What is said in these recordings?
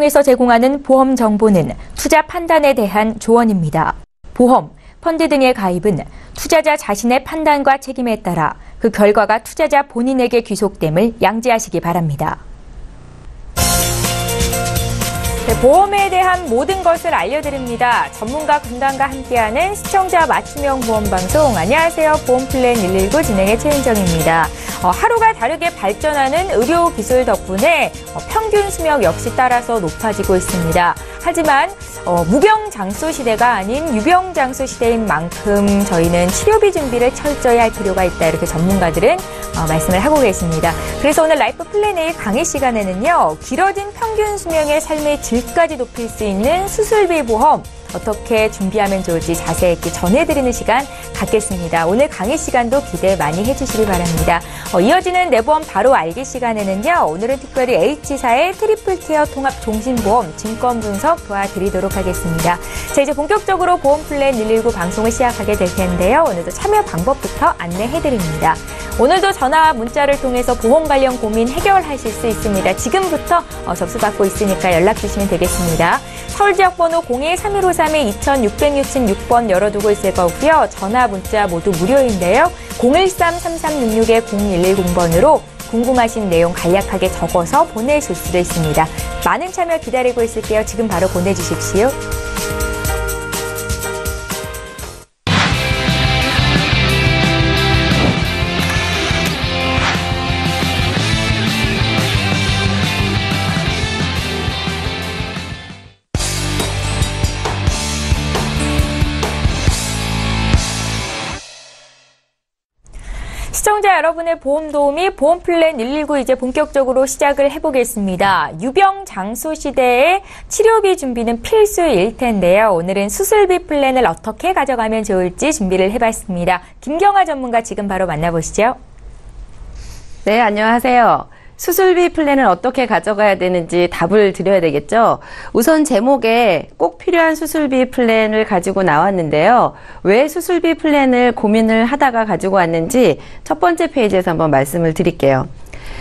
통해서 제공하는 보험 정보는 투자 판단에 대한 조언입니다. 보험, 펀드 등의 가입은 투자자 자신의 판단과 책임에 따라 그 결과가 투자자 본인에게 귀속됨을 양지하시기 바랍니다. 보험에 대한 모든 것을 알려드립니다. 전문가 군단과 함께하는 시청자 맞춤형 보험방송. 안녕하세요. 보험플랜 119 진행의 최은정입니다. 하루가 다르게 발전하는 의료기술 덕분에 평균 수명 역시 따라서 높아지고 있습니다. 하지만 무병장수 시대가 아닌 유병장수 시대인 만큼 저희는 치료비 준비를 철저히 할 필요가 있다. 이렇게 전문가들은 말씀을 하고 계십니다. 그래서 오늘 라이프 플랜 A 강의 시간에는요. 길어진 평균 수명의 삶의 질까지 높일 수 있는 수술비 보험 어떻게 준비하면 좋을지 자세히 전해드리는 시간 갖겠습니다. 오늘 강의 시간도 기대 많이 해주시기 바랍니다. 이어지는 내 보험 바로 알기 시간에는요. 오늘은 특별히 H사의 트리플 티어 통합 종신보험 증권 분석 도와드리도록 하겠습니다. 자, 이제 본격적으로 보험플랜 119 방송을 시작하게 될 텐데요. 오늘도 참여 방법부터 안내해드립니다. 오늘도 전화와 문자를 통해서 보험 관련 고민 해결하실 수 있습니다. 지금부터 접수받고 있으니까 연락 주시면 되겠습니다. 서울지역번호 02-3153-2666번 열어두고 있을 거고요. 전화, 문자 모두 무료인데요. 013-3366-0110번으로 궁금하신 내용 간략하게 적어서 보내실 수도 있습니다. 많은 참여 기다리고 있을게요. 지금 바로 보내주십시오. 시청자 여러분의 보험 도우미 보험플랜 119 이제 본격적으로 시작을 해보겠습니다. 유병장수 시대의 치료비 준비는 필수일 텐데요. 오늘은 수술비 플랜을 어떻게 가져가면 좋을지 준비를 해봤습니다. 김경아 전문가 지금 바로 만나보시죠. 네, 안녕하세요. 수술비 플랜을 어떻게 가져가야 되는지 답을 드려야 되겠죠. 우선 제목에 꼭 필요한 수술비 플랜을 가지고 나왔는데요. 왜 수술비 플랜을 고민을 하다가 가지고 왔는지 첫 번째 페이지에서 한번 말씀을 드릴게요.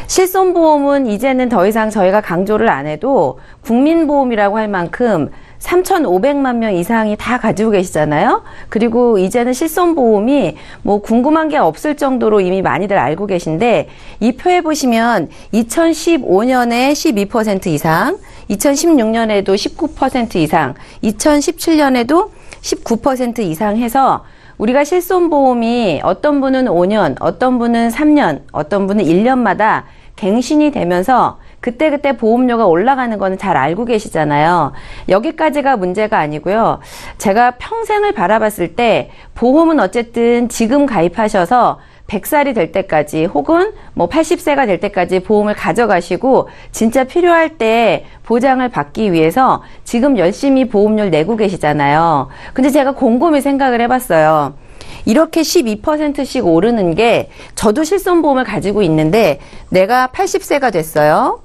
실손보험은 이제는 더 이상 저희가 강조를 안 해도 국민보험이라고 할 만큼 3,500만 명 이상이 다 가지고 계시잖아요. 그리고 이제는 실손보험이 뭐 궁금한 게 없을 정도로 이미 많이들 알고 계신데 이 표에 보시면 2015년에 12% 이상, 2016년에도 19% 이상, 2017년에도 19% 이상 해서 우리가 실손보험이 어떤 분은 5년, 어떤 분은 3년, 어떤 분은 1년마다 갱신이 되면서 그때그때 보험료가 올라가는 거는 잘 알고 계시잖아요. 여기까지가 문제가 아니고요. 제가 평생을 바라봤을 때 보험은 어쨌든 지금 가입하셔서 100살이 될 때까지 혹은 뭐 80세가 될 때까지 보험을 가져가시고 진짜 필요할 때 보장을 받기 위해서 지금 열심히 보험료를 내고 계시잖아요. 근데 제가 곰곰이 생각을 해봤어요. 이렇게 12%씩 오르는 게 저도 실손보험을 가지고 있는데 내가 80세가 됐어요.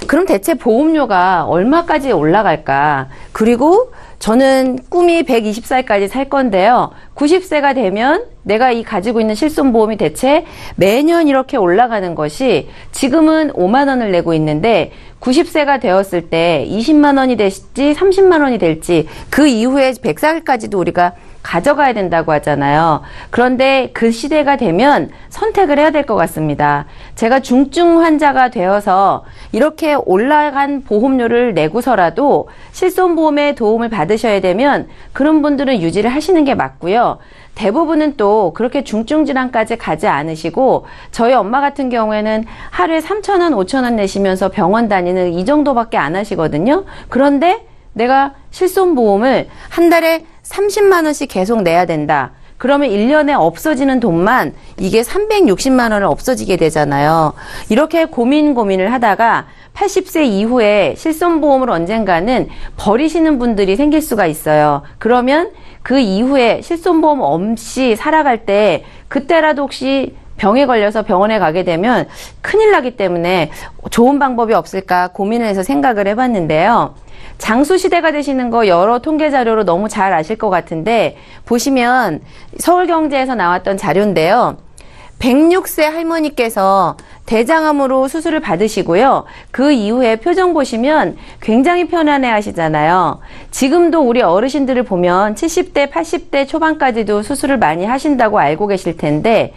그럼 대체 보험료가 얼마까지 올라갈까? 그리고 저는 꿈이 120살까지 살 건데요. 90세가 되면 내가 이 가지고 있는 실손보험이 대체 매년 이렇게 올라가는 것이 지금은 5만 원을 내고 있는데 90세가 되었을 때 20만 원이 될지 30만 원이 될지 그 이후에 100살까지도 우리가 가져가야 된다고 하잖아요. 그런데 그 시대가 되면 선택을 해야 될 것 같습니다. 제가 중증 환자가 되어서 이렇게 올라간 보험료를 내고서라도 실손보험의 도움을 받으셔야 되면 그런 분들은 유지를 하시는 게 맞고요. 대부분은 또 그렇게 중증 질환까지 가지 않으시고 저희 엄마 같은 경우에는 하루에 3,000원, 5,000원 내시면서 병원 다니는 이 정도밖에 안 하시거든요. 그런데 내가 실손보험을 한 달에 30만 원씩 계속 내야 된다. 그러면 1년에 없어지는 돈만 이게 360만 원을 없어지게 되잖아요. 이렇게 고민을 하다가 80세 이후에 실손보험을 언젠가는 버리시는 분들이 생길 수가 있어요. 그러면 그 이후에 실손보험 없이 살아갈 때 그때라도 혹시 병에 걸려서 병원에 가게 되면 큰일 나기 때문에 좋은 방법이 없을까 고민을 해서 생각을 해봤는데요. 장수시대가 되시는 거 여러 통계 자료로 너무 잘 아실 것 같은데 보시면 서울경제에서 나왔던 자료인데요. 106세 할머니께서 대장암으로 수술을 받으시고요. 그 이후에 표정 보시면 굉장히 편안해 하시잖아요. 지금도 우리 어르신들을 보면 70대, 80대 초반까지도 수술을 많이 하신다고 알고 계실 텐데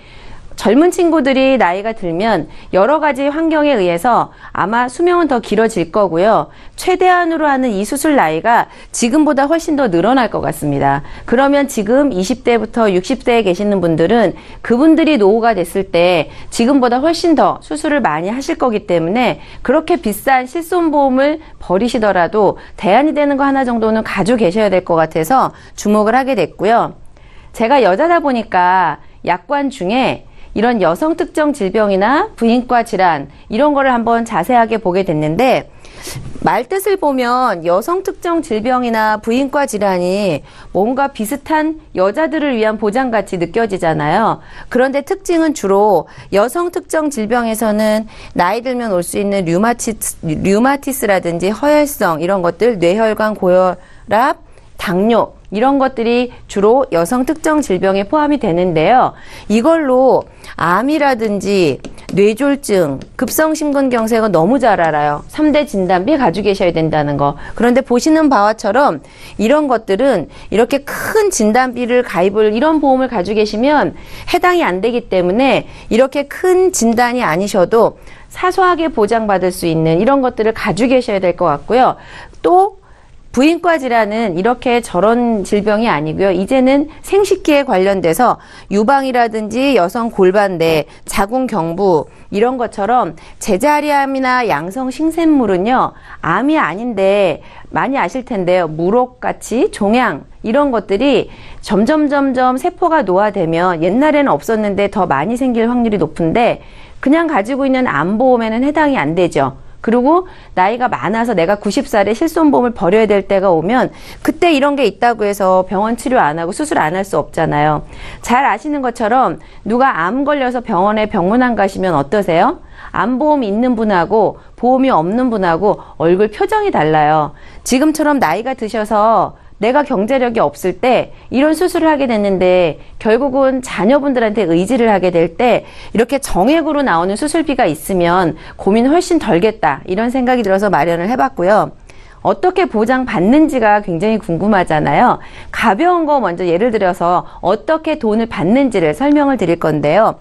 젊은 친구들이 나이가 들면 여러 가지 환경에 의해서 아마 수명은 더 길어질 거고요. 최대한으로 하는 이 수술 나이가 지금보다 훨씬 더 늘어날 것 같습니다. 그러면 지금 20대부터 60대에 계시는 분들은 그분들이 노후가 됐을 때 지금보다 훨씬 더 수술을 많이 하실 거기 때문에 그렇게 비싼 실손보험을 버리시더라도 대안이 되는 거 하나 정도는 가지고 계셔야 될 것 같아서 주목을 하게 됐고요. 제가 여자다 보니까 약관 중에 이런 여성 특정 질병이나 부인과 질환 이런 거를 한번 자세하게 보게 됐는데 말뜻을 보면 여성 특정 질병이나 부인과 질환이 뭔가 비슷한 여자들을 위한 보장같이 느껴지잖아요. 그런데 특징은 주로 여성 특정 질병에서는 나이 들면 올 수 있는 류마티스라든지 허혈성 이런 것들, 뇌혈관 고혈압, 당뇨 이런 것들이 주로 여성 특정 질병에 포함이 되는데요. 이걸로 암이라든지 뇌졸중, 급성심근경색은 너무 잘 알아요. 3대 진단비 가지고 계셔야 된다는 거. 그런데 보시는 바와처럼 이런 것들은 이렇게 큰 진단비를 가입을 이런 보험을 가지고 계시면 해당이 안 되기 때문에 이렇게 큰 진단이 아니셔도 사소하게 보장받을 수 있는 이런 것들을 가지고 계셔야 될 것 같고요. 또 부인과 질환은 이렇게 저런 질병이 아니고요. 이제는 생식기에 관련돼서 유방이라든지 여성 골반대, 자궁경부 이런 것처럼 제자리암이나 양성 신생물은요. 암이 아닌데 많이 아실 텐데요. 무록같이 종양 이런 것들이 점점 세포가 노화되면 옛날에는 없었는데 더 많이 생길 확률이 높은데 그냥 가지고 있는 암보험에는 해당이 안 되죠. 그리고 나이가 많아서 내가 90살에 실손보험을 버려야 될 때가 오면 그때 이런 게 있다고 해서 병원 치료 안 하고 수술 안 할 수 없잖아요. 잘 아시는 것처럼 누가 암 걸려서 병원에 병문 안 가시면 어떠세요? 암보험이 있는 분하고 보험이 없는 분하고 얼굴 표정이 달라요. 지금처럼 나이가 드셔서 내가 경제력이 없을 때 이런 수술을 하게 됐는데 결국은 자녀분들한테 의지를 하게 될 때 이렇게 정액으로 나오는 수술비가 있으면 고민 훨씬 덜겠다 이런 생각이 들어서 마련을 해봤고요. 어떻게 보장받는지가 굉장히 궁금하잖아요. 가벼운 거 먼저 예를 들어서 어떻게 돈을 받는지를 설명을 드릴 건데요.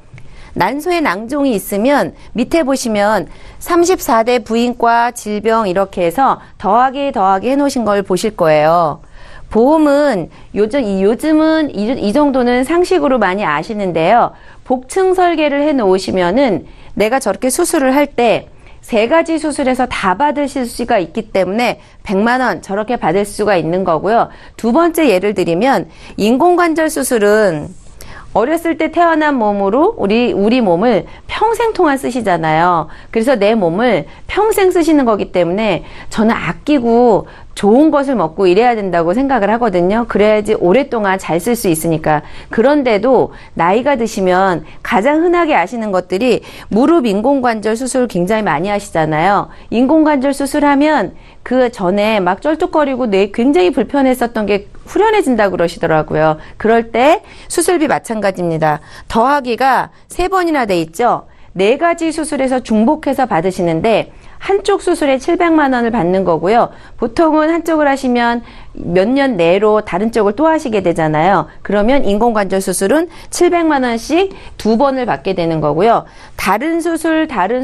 난소에 낭종이 있으면 밑에 보시면 34대 부인과 질병 이렇게 해서 더하기 해놓으신 걸 보실 거예요. 보험은 요즘은 이 정도는 상식으로 많이 아시는데요. 복층 설계를 해 놓으시면은 내가 저렇게 수술을 할 때 3가지 수술에서 다 받으실 수가 있기 때문에 100만 원 저렇게 받을 수가 있는 거고요. 두 번째 예를 들면 인공관절 수술은 어렸을 때 태어난 몸으로 우리 몸을 평생 동안 쓰시잖아요. 그래서 내 몸을 평생 쓰시는 거기 때문에 저는 아끼고 좋은 것을 먹고 이래야 된다고 생각을 하거든요. 그래야지 오랫동안 잘 쓸 수 있으니까. 그런데도 나이가 드시면 가장 흔하게 아시는 것들이 무릎 인공관절 수술 굉장히 많이 하시잖아요. 인공관절 수술하면 그 전에 막 쩔뚝거리고 뇌 굉장히 불편했었던 게 후련해진다고 그러시더라고요. 그럴 때 수술비 마찬가지입니다. 더하기가 3번이나 돼 있죠. 4가지 수술에서 중복해서 받으시는데 한쪽 수술에 700만 원을 받는 거고요. 보통은 한쪽을 하시면 몇 년 내로 다른 쪽을 또 하시게 되잖아요. 그러면 인공관절 수술은 700만 원씩 2번을 받게 되는 거고요. 다른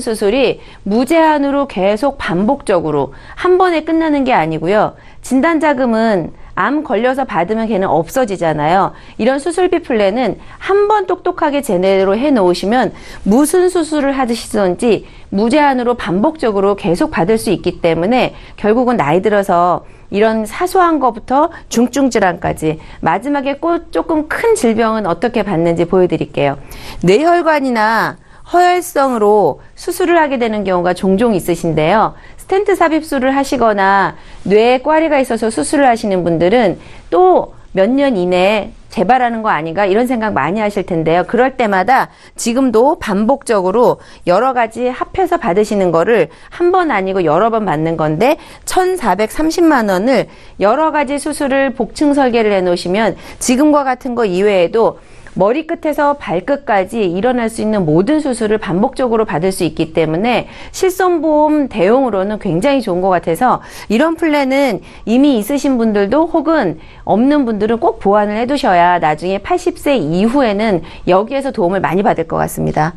수술이 무제한으로 계속 반복적으로 한 번에 끝나는 게 아니고요. 진단자금은 암 걸려서 받으면 걔는 없어지잖아요. 이런 수술비 플랜은 한 번 똑똑하게 제대로 해 놓으시면 무슨 수술을 하시든지 무제한으로 반복적으로 계속 받을 수 있기 때문에 결국은 나이 들어서 이런 사소한 것부터 중증 질환까지 마지막에 꼭 조금 큰 질병은 어떻게 받는지 보여드릴게요. 뇌혈관이나 허혈성으로 수술을 하게 되는 경우가 종종 있으신데요. 스텐트 삽입술을 하시거나 뇌에 꽈리가 있어서 수술을 하시는 분들은 또 몇 년 이내에 재발하는 거 아닌가 이런 생각 많이 하실 텐데요. 그럴 때마다 지금도 반복적으로 여러 가지 합해서 받으시는 거를 한 번 아니고 여러 번 받는 건데 1,430만 원을 여러 가지 수술을 복층 설계를 해 놓으시면 지금과 같은 거 이외에도 머리끝에서 발끝까지 일어날 수 있는 모든 수술을 반복적으로 받을 수 있기 때문에 실손보험 대용으로는 굉장히 좋은 것 같아서 이런 플랜은 이미 있으신 분들도 혹은 없는 분들은 꼭 보완을 해두셔야 나중에 80세 이후에는 여기에서 도움을 많이 받을 것 같습니다.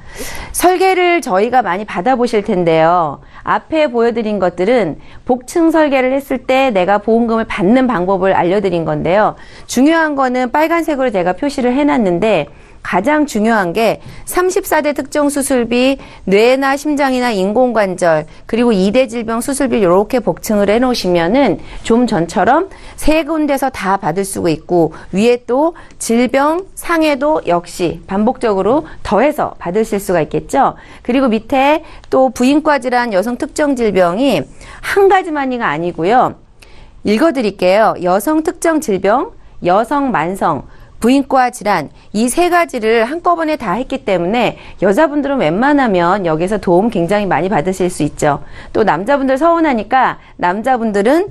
설계를 저희가 많이 받아보실 텐데요. 앞에 보여드린 것들은 복층 설계를 했을 때 내가 보험금을 받는 방법을 알려드린 건데요. 중요한 거는 빨간색으로 제가 표시를 해놨는데 가장 중요한 게 34대 특정 수술비, 뇌나 심장이나 인공관절, 그리고 2대 질병 수술비 이렇게 복층을 해놓으시면은 좀 전처럼 세 군데서 다 받을 수가 있고 위에 또 질병, 상해도 역시 반복적으로 더해서 받으실 수가 있겠죠. 그리고 밑에 또 부인과 질환, 여성 특정 질병이 한 가지만이가 아니고요. 읽어드릴게요. 여성 특정 질병, 여성 만성, 부인과 질환 이 세 가지를 한꺼번에 다 했기 때문에 여자분들은 웬만하면 여기서 도움 굉장히 많이 받으실 수 있죠. 또 남자분들 서운하니까 남자분들은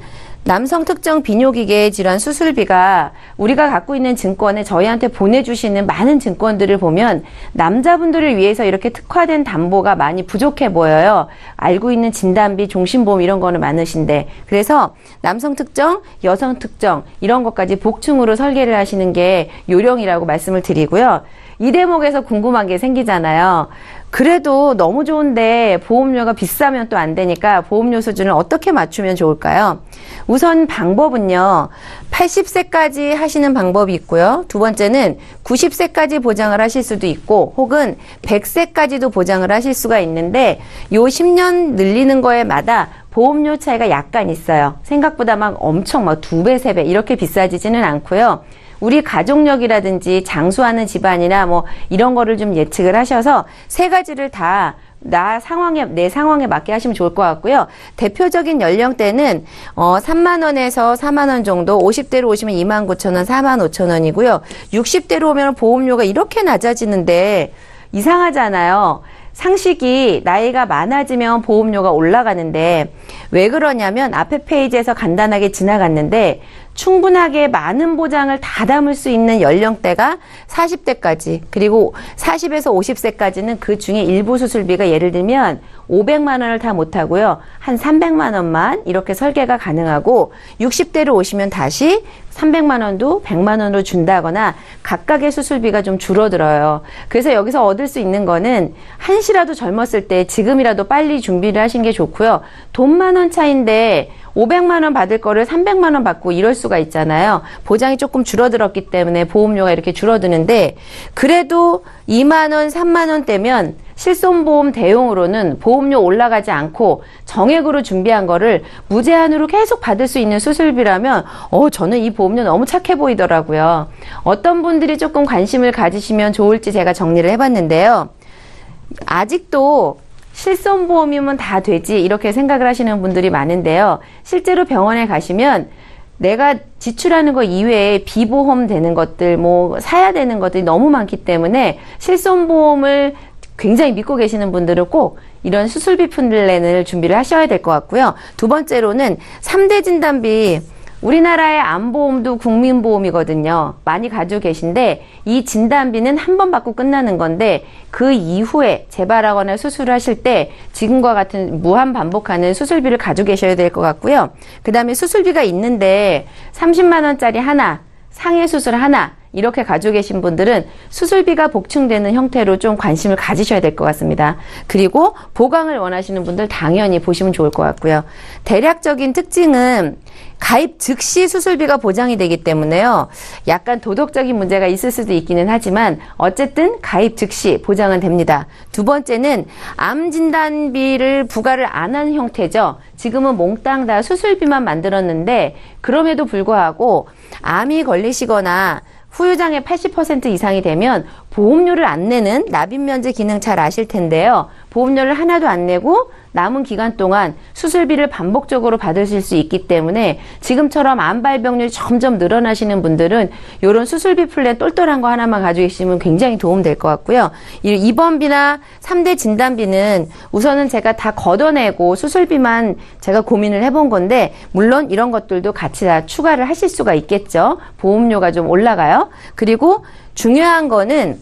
남성 특정 비뇨기계 질환 수술비가 우리가 갖고 있는 증권에 저희한테 보내주시는 많은 증권들을 보면 남자분들을 위해서 이렇게 특화된 담보가 많이 부족해 보여요. 알고 있는 진단비, 종신보험 이런 거는 많으신데 그래서 남성 특정, 여성 특정 이런 것까지 복층으로 설계를 하시는 게 요령이라고 말씀을 드리고요. 이 대목에서 궁금한 게 생기잖아요. 그래도 너무 좋은데 보험료가 비싸면 또 안 되니까 보험료 수준을 어떻게 맞추면 좋을까요? 우선 방법은요. 80세까지 하시는 방법이 있고요. 두 번째는 90세까지 보장을 하실 수도 있고 혹은 100세까지도 보장을 하실 수가 있는데 요 10년 늘리는 거에마다 보험료 차이가 약간 있어요. 생각보다 막 엄청 막 2배, 3배 이렇게 비싸지지는 않고요. 우리 가족력이라든지 장수하는 집안이나 뭐 이런 거를 좀 예측을 하셔서 세 가지를 다 내 상황에 맞게 하시면 좋을 것 같고요. 대표적인 연령대는 3만 원에서 4만 원 정도, 50대로 오시면 2만 9천 원, 4만 5천 원이고요. 60대로 오면 보험료가 이렇게 낮아지는데 이상하잖아요. 상식이 나이가 많아지면 보험료가 올라가는데 왜 그러냐면 앞에 페이지에서 간단하게 지나갔는데 충분하게 많은 보장을 다 담을 수 있는 연령대가 40대까지 그리고 40에서 50세까지는 그 중에 일부 수술비가 예를 들면 500만 원을 다 못하고요. 한 300만 원만 이렇게 설계가 가능하고 60대로 오시면 다시 300만 원도 100만 원으로 준다거나 각각의 수술비가 좀 줄어들어요. 그래서 여기서 얻을 수 있는 거는 한시라도 젊었을 때 지금이라도 빨리 준비를 하시는 게 좋고요. 돈 만 원 차인데 500만 원 받을 거를 300만 원 받고 이럴 수가 있잖아요. 보장이 조금 줄어들었기 때문에 보험료가 이렇게 줄어드는데 그래도 2만 원, 3만 원대면 실손보험 대용으로는 보험료 올라가지 않고 정액으로 준비한 거를 무제한으로 계속 받을 수 있는 수술비라면 저는 이 보험료 너무 착해 보이더라고요. 어떤 분들이 조금 관심을 가지시면 좋을지 제가 정리를 해봤는데요. 아직도 실손보험이면 다 되지 이렇게 생각을 하시는 분들이 많은데요. 실제로 병원에 가시면 내가 지출하는 거 이외에 비보험 되는 것들, 뭐 사야 되는 것들이 너무 많기 때문에 실손보험을 굉장히 믿고 계시는 분들은 꼭 이런 수술비 플랜을 준비를 하셔야 될 것 같고요. 두 번째로는 3대 진단비 우리나라의 암보험도 국민보험이거든요. 많이 가지고 계신데 이 진단비는 한 번 받고 끝나는 건데 그 이후에 재발하거나 수술을 하실 때 지금과 같은 무한 반복하는 수술비를 가지고 계셔야 될 것 같고요. 그 다음에 수술비가 있는데 30만 원짜리 하나, 상해 수술 하나 이렇게 가지고 계신 분들은 수술비가 복층되는 형태로 좀 관심을 가지셔야 될 것 같습니다. 그리고 보강을 원하시는 분들 당연히 보시면 좋을 것 같고요. 대략적인 특징은 가입 즉시 수술비가 보장이 되기 때문에요. 약간 도덕적인 문제가 있을 수도 있기는 하지만 어쨌든 가입 즉시 보장은 됩니다. 두 번째는 암 진단비를 부과를 안 한 형태죠. 지금은 몽땅 다 수술비만 만들었는데 그럼에도 불구하고 암이 걸리시거나 후유장애 80% 이상이 되면 보험료를 안 내는 납입면제 기능 잘 아실 텐데요. 보험료를 하나도 안 내고 남은 기간 동안 수술비를 반복적으로 받으실 수 있기 때문에 지금처럼 암 발병률이 점점 늘어나시는 분들은 이런 수술비 플랜 똘똘한 거 하나만 가지고 계시면 굉장히 도움될 것 같고요. 이 입원비나 3대 진단비는 우선은 제가 다 걷어내고 수술비만 제가 고민을 해본 건데 물론 이런 것들도 같이 다 추가를 하실 수가 있겠죠. 보험료가 좀 올라가요. 그리고 중요한 거는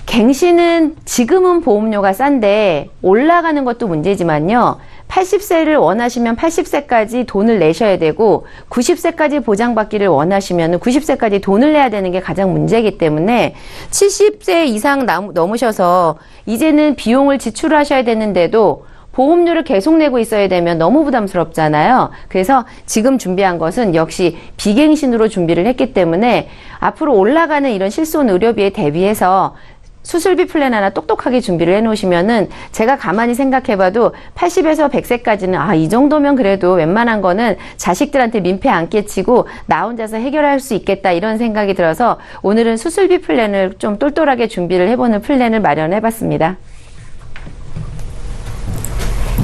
갱신은 지금은 보험료가 싼데 올라가는 것도 문제지만요. 80세를 원하시면 80세까지 돈을 내셔야 되고 90세까지 보장받기를 원하시면 90세까지 돈을 내야 되는 게 가장 문제이기 때문에 70세 이상 넘으셔서 이제는 비용을 지출하셔야 되는데도 보험료를 계속 내고 있어야 되면 너무 부담스럽잖아요. 그래서 지금 준비한 것은 역시 비갱신으로 준비를 했기 때문에 앞으로 올라가는 이런 실손 의료비에 대비해서 수술비 플랜 하나 똑똑하게 준비를 해놓으시면은 제가 가만히 생각해봐도 80에서 100세까지는 이 정도면 그래도 웬만한 거는 자식들한테 민폐 안 끼치고 나 혼자서 해결할 수 있겠다 이런 생각이 들어서 오늘은 수술비 플랜을 좀 똘똘하게 준비를 해보는 플랜을 마련해봤습니다.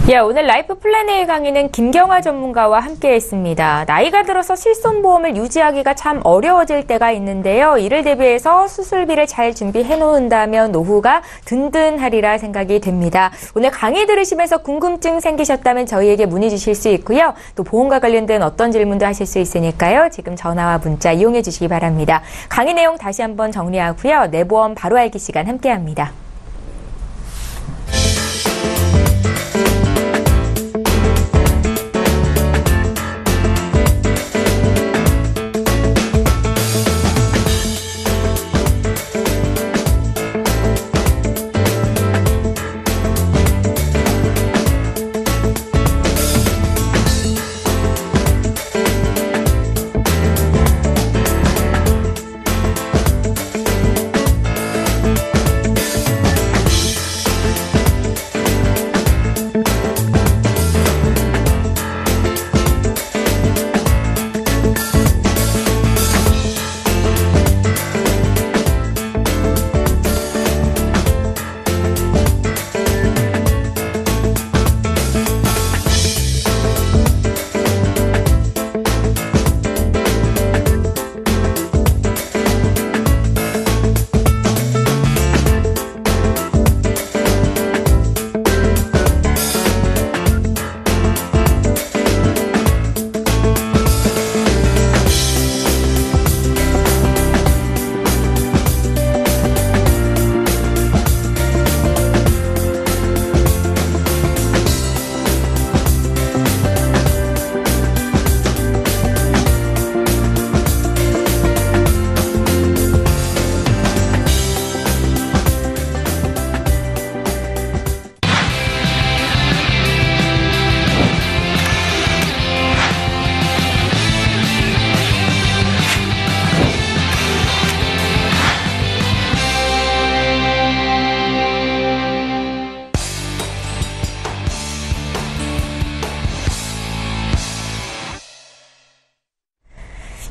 예, 오늘 라이프 플랜A 강의는 김경아 전문가와 함께했습니다. 나이가 들어서 실손보험을 유지하기가 참 어려워질 때가 있는데요. 이를 대비해서 수술비를 잘 준비해 놓는다면 노후가 든든하리라 생각이 됩니다. 오늘 강의 들으시면서 궁금증 생기셨다면 저희에게 문의 주실 수 있고요. 또 보험과 관련된 어떤 질문도 하실 수 있으니까요. 지금 전화와 문자 이용해 주시기 바랍니다. 강의 내용 다시 한번 정리하고요. 내 보험 바로 알기 시간 함께합니다.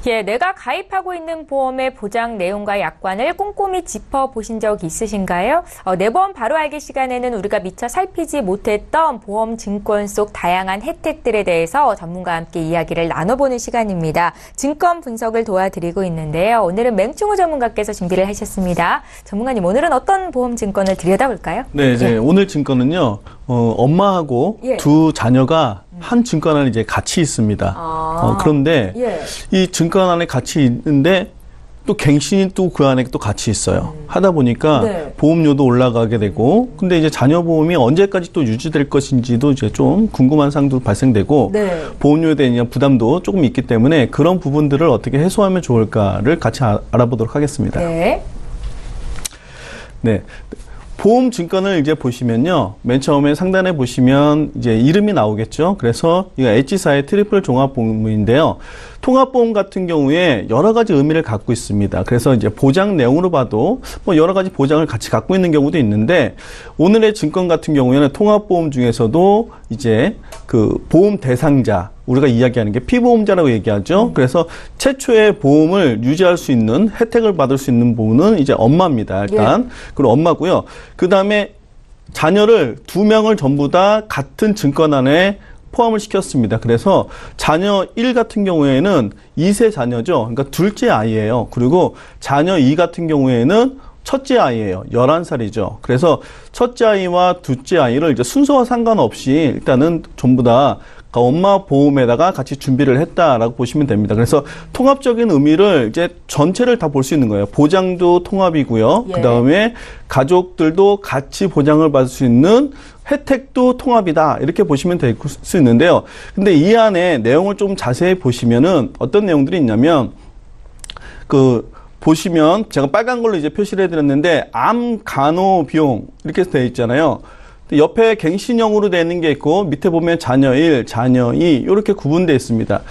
예, 내가 가입하고 있는 보험의 보장 내용과 약관을 꼼꼼히 짚어보신 적 있으신가요? 내 보험 바로 알기 시간에는 우리가 미처 살피지 못했던 보험 증권 속 다양한 혜택들에 대해서 전문가와 함께 이야기를 나눠보는 시간입니다. 증권 분석을 도와드리고 있는데요. 오늘은 맹충호 전문가께서 준비를 하셨습니다. 전문가님, 오늘은 어떤 보험 증권을 들여다볼까요? 네, 이제 오늘 증권은요, 엄마하고 두 자녀가 한 증권 안에 이제 같이 있습니다. 그런데 이 증권 안에 같이 있는데 또 갱신이 또 그 안에 또 같이 있어요. 하다 보니까 보험료도 올라가게 되고, 근데 이제 자녀 보험이 언제까지 또 유지될 것인지도 이제 좀 궁금한 사항도 발생되고, 보험료에 대한 부담도 조금 있기 때문에 그런 부분들을 어떻게 해소하면 좋을까를 같이 알아보도록 하겠습니다. 네. 보험 증권을 이제 보시면요. 맨 처음에 상단에 보시면 이제 이름이 나오겠죠. 그래서 이거 H사의 트리플 종합보험인데요. 통합보험 같은 경우에 여러 가지 의미를 갖고 있습니다. 그래서 이제 보장 내용으로 봐도 뭐 여러 가지 보장을 같이 갖고 있는 경우도 있는데, 오늘의 증권 같은 경우에는 통합보험 중에서도 이제 그 보험 대상자, 우리가 이야기하는 게 피보험자라고 얘기하죠. 그래서 최초의 보험을 유지할 수 있는, 혜택을 받을 수 있는 부분은 이제 엄마입니다. 일단. 그리고 엄마고요. 그 다음에 자녀를 2명을 전부 다 같은 증권안에 포함을 시켰습니다. 그래서 자녀 1 같은 경우에는 2세 자녀죠. 그러니까 둘째 아이예요. 그리고 자녀 2 같은 경우에는 첫째 아이예요. 11살이죠. 그래서 첫째 아이와 둘째 아이를 이제 순서와 상관없이 일단은 전부 다 엄마 보험에다가 같이 준비를 했다라고 보시면 됩니다. 그래서 통합적인 의미를 이제 전체를 다 볼 수 있는 거예요. 보장도 통합이고요. 예. 그다음에 가족들도 같이 보장을 받을 수 있는 혜택도 통합이다. 이렇게 보시면 될 수 있는데요. 근데 이 안에 내용을 좀 자세히 보시면은 어떤 내용들이 있냐면 보시면 제가 빨간 걸로 이제 표시를 해드렸는데 암 간호 비용 이렇게 되어 있잖아요. 옆에 갱신형으로 되어 있는 게 있고 밑에 보면 자녀 1, 자녀 2 이렇게 구분되어 있습니다.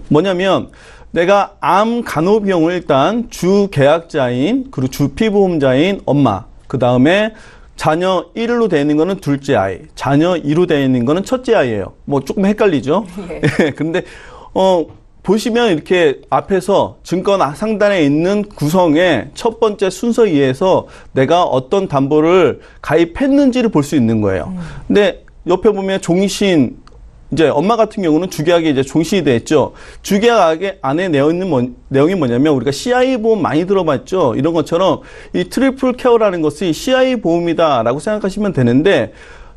뭐냐면 내가 암 간호 비용을 일단 주 계약자인 그리고 주 피보험자인 엄마, 그 다음에 자녀 1로 되어 있는 거는 둘째 아이, 자녀 2로 되어 있는 거는 첫째 아이예요. 뭐 조금 헷갈리죠? 예. 근데 보시면 이렇게 앞에서 증권 상단에 있는 구성의 첫 번째 순서에 의해서 내가 어떤 담보를 가입했는지를 볼 수 있는 거예요. 근데 옆에 보면 종신, 이제 엄마 같은 경우는 주계약에 이제 종신이 돼 있죠. 주계약 안에 내용이 뭐냐면 우리가 CI 보험 많이 들어봤죠. 이런 것처럼 이 트리플 케어라는 것이 CI 보험이다라고 생각하시면 되는데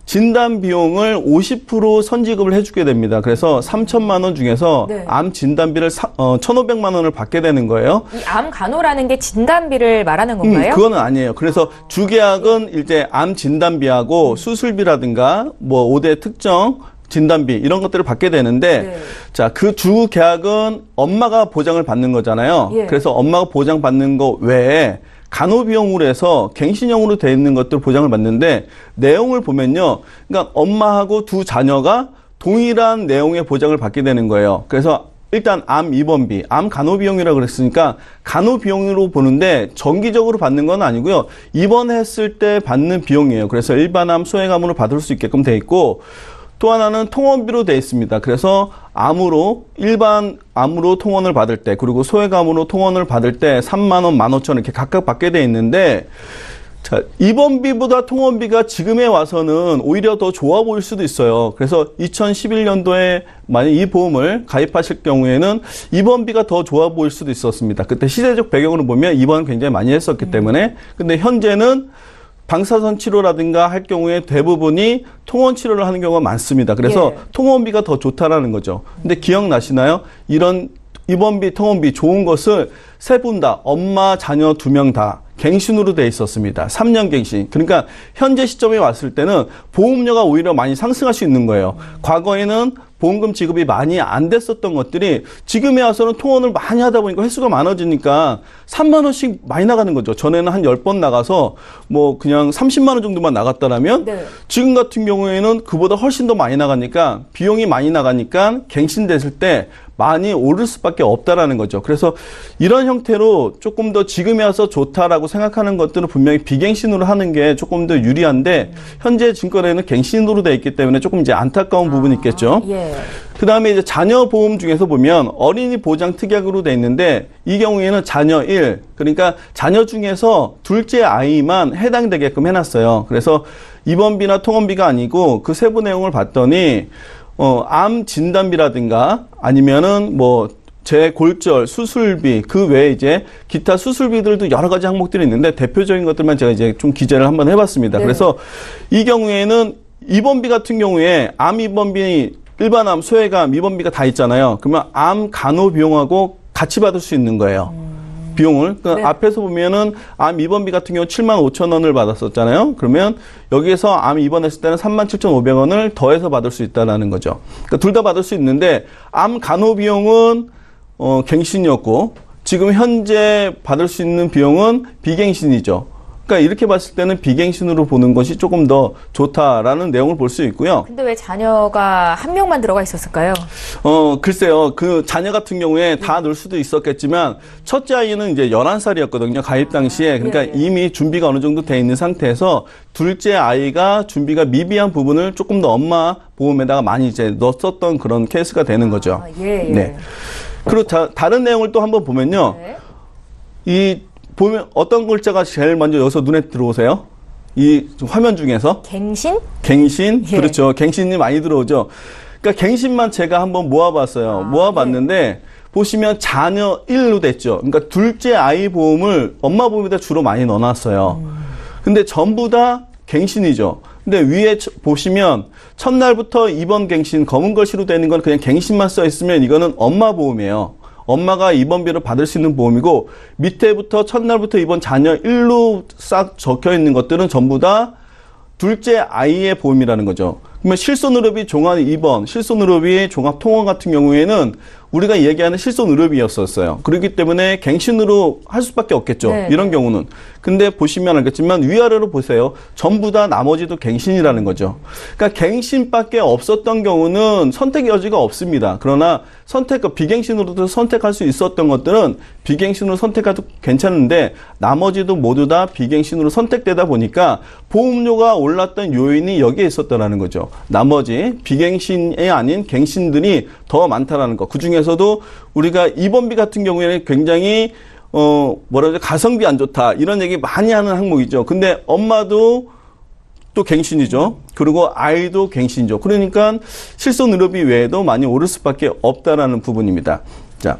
진단 비용을 50% 선지급을 해주게 됩니다. 그래서 3천만 원 중에서 네. 암 진단비를 1,500만 원을 받게 되는 거예요. 이 암 간호라는 게 진단비를 말하는 건가요? 그거는 아니에요. 그래서 주계약은 이제 암 진단비하고 수술비라든가 뭐 5대 특정 진단비 이런 것들을 받게 되는데 네. 자, 그 주 계약은 엄마가 보장을 받는 거잖아요. 예. 그래서 엄마가 보장 받는 거 외에 간호비용으로 해서 갱신형으로 되어 있는 것들 보장을 받는데 내용을 보면요. 그러니까 엄마하고 두 자녀가 동일한 내용의 보장을 받게 되는 거예요. 그래서 일단 암 입원비, 암 간호비용이라고 그랬으니까 간호비용으로 보는데 정기적으로 받는 건 아니고요. 입원했을 때 받는 비용이에요. 그래서 일반암, 소액암으로 받을 수 있게끔 돼 있고 또 하나는 통원비로 되어 있습니다. 그래서 일반 암으로 통원을 받을 때 그리고 소액암으로 통원을 받을 때 3만 원, 15,000원 이렇게 각각 받게 되어 있는데 자, 입원비보다 통원비가 지금에 와서는 오히려 더 좋아 보일 수도 있어요. 그래서 2011년도에 만약 이 보험을 가입하실 경우에는 입원비가 더 좋아 보일 수도 있었습니다. 그때 시대적 배경으로 보면 입원을 굉장히 많이 했었기 때문에 근데 현재는 방사선 치료라든가 할 경우에 대부분이 통원 치료를 하는 경우가 많습니다. 그래서 예. 통원비가 더 좋다라는 거죠. 근데 기억나시나요? 이런 입원비, 통원비 좋은 것을 세 분 다 엄마, 자녀 2명 다 갱신으로 돼 있었습니다. 3년 갱신. 그러니까 현재 시점에 왔을 때는 보험료가 오히려 많이 상승할 수 있는 거예요. 과거에는 보험금 지급이 많이 안 됐었던 것들이 지금에 와서는 통원을 많이 하다 보니까 횟수가 많아지니까 3만 원씩 많이 나가는 거죠. 전에는 한 10번 나가서 뭐 그냥 30만 원 정도만 나갔다라면 네. 지금 같은 경우에는 그보다 훨씬 더 많이 나가니까 비용이 많이 나가니까 갱신됐을 때 많이 오를 수밖에 없다라는 거죠. 그래서 이런 형태로 조금 더 지금에 와서 좋다라고 생각하는 것들은 분명히 비갱신으로 하는 게 조금 더 유리한데 현재 증권에는 갱신으로 돼 있기 때문에 조금 이제 안타까운 부분이 있겠죠. 예. 그 다음에 이제 자녀 보험 중에서 보면 어린이 보장 특약으로 돼 있는데 이 경우에는 자녀 1, 그러니까 자녀 중에서 둘째 아이만 해당되게끔 해놨어요. 그래서 입원비나 통원비가 아니고 그 세부 내용을 봤더니 암 진단비라든가 아니면은 뭐 재골절, 수술비, 그 외에 이제 기타 수술비들도 여러 가지 항목들이 있는데 대표적인 것들만 제가 이제 좀 기재를 한번 해봤습니다. 네. 그래서 이 경우에는 입원비 같은 경우에 암 입원비, 일반암, 소액암, 입원비가 다 있잖아요. 그러면 암 간호 비용하고 같이 받을 수 있는 거예요. 비용을. 그러니까 네. 앞에서 보면은 암 입원비 같은 경우 75,000원을 받았었잖아요. 그러면 여기에서 암 입원했을 때는 37,500원을 더해서 받을 수 있다는 거죠. 그러니까 둘 다 받을 수 있는데 암 간호 비용은 갱신이었고 지금 현재 받을 수 있는 비용은 비갱신이죠. 그러니까 이렇게 봤을 때는 비갱신으로 보는 것이 조금 더 좋다라는 내용을 볼 수 있고요. 근데 왜 자녀가 한 명만 들어가 있었을까요? 글쎄요. 그 자녀 같은 경우에 다 넣을 수도 있었겠지만 첫째 아이는 이제 11살이었거든요. 가입 당시에. 그러니까 예. 이미 준비가 어느 정도 돼 있는 상태에서 둘째 아이가 준비가 미비한 부분을 조금 더 엄마 보험에다가 많이 이제 넣었었던 그런 케이스가 되는 거죠. 예. 네. 그리고 다른 내용을 또 한번 보면요. 네. 보면 어떤 글자가 제일 먼저 여기서 눈에 들어오세요? 이 화면 중에서 갱신? 갱신, 예. 그렇죠. 갱신이 많이 들어오죠. 그러니까 갱신만 제가 한번 모아봤어요. 모아봤는데 보시면 자녀 1로 됐죠. 그러니까 둘째 아이 보험을 엄마 보험에다 주로 많이 넣어놨어요. 근데 전부 다 갱신이죠. 근데 위에 보시면 첫날부터 입원 갱신 검은 글씨로 되는 건 그냥 갱신만 써 있으면 이거는 엄마 보험이에요. 엄마가 입원비를 받을 수 있는 보험이고 밑에부터 첫날부터 입원 자녀 1로 싹 적혀 있는 것들은 전부 다 둘째 아이의 보험이라는 거죠. 그러면 실손의료비 종합 입원, 실손의료비 종합 통원 같은 경우에는 우리가 얘기하는 실손의료비였었어요. 그렇기 때문에 갱신으로 할 수밖에 없겠죠. 네. 이런 경우는. 근데 보시면 알겠지만 위아래로 보세요. 전부 다 나머지도 갱신이라는 거죠. 그러니까 갱신밖에 없었던 경우는 선택 여지가 없습니다. 그러나 비갱신으로도 선택할 수 있었던 것들은 비갱신으로 선택해도 괜찮은데 나머지도 모두 다 비갱신으로 선택되다 보니까 보험료가 올랐던 요인이 여기에 있었다는 거죠. 나머지 비갱신이 아닌 갱신들이 더 많다라는 거. 그 중에서도 우리가 입원비 같은 경우에는 굉장히 가성비 안 좋다 이런 얘기 많이 하는 항목이죠. 근데 엄마도 또 갱신이죠. 그리고 아이도 갱신이죠. 그러니까 실손의료비 외에도 많이 오를 수밖에 없다라는 부분입니다. 자,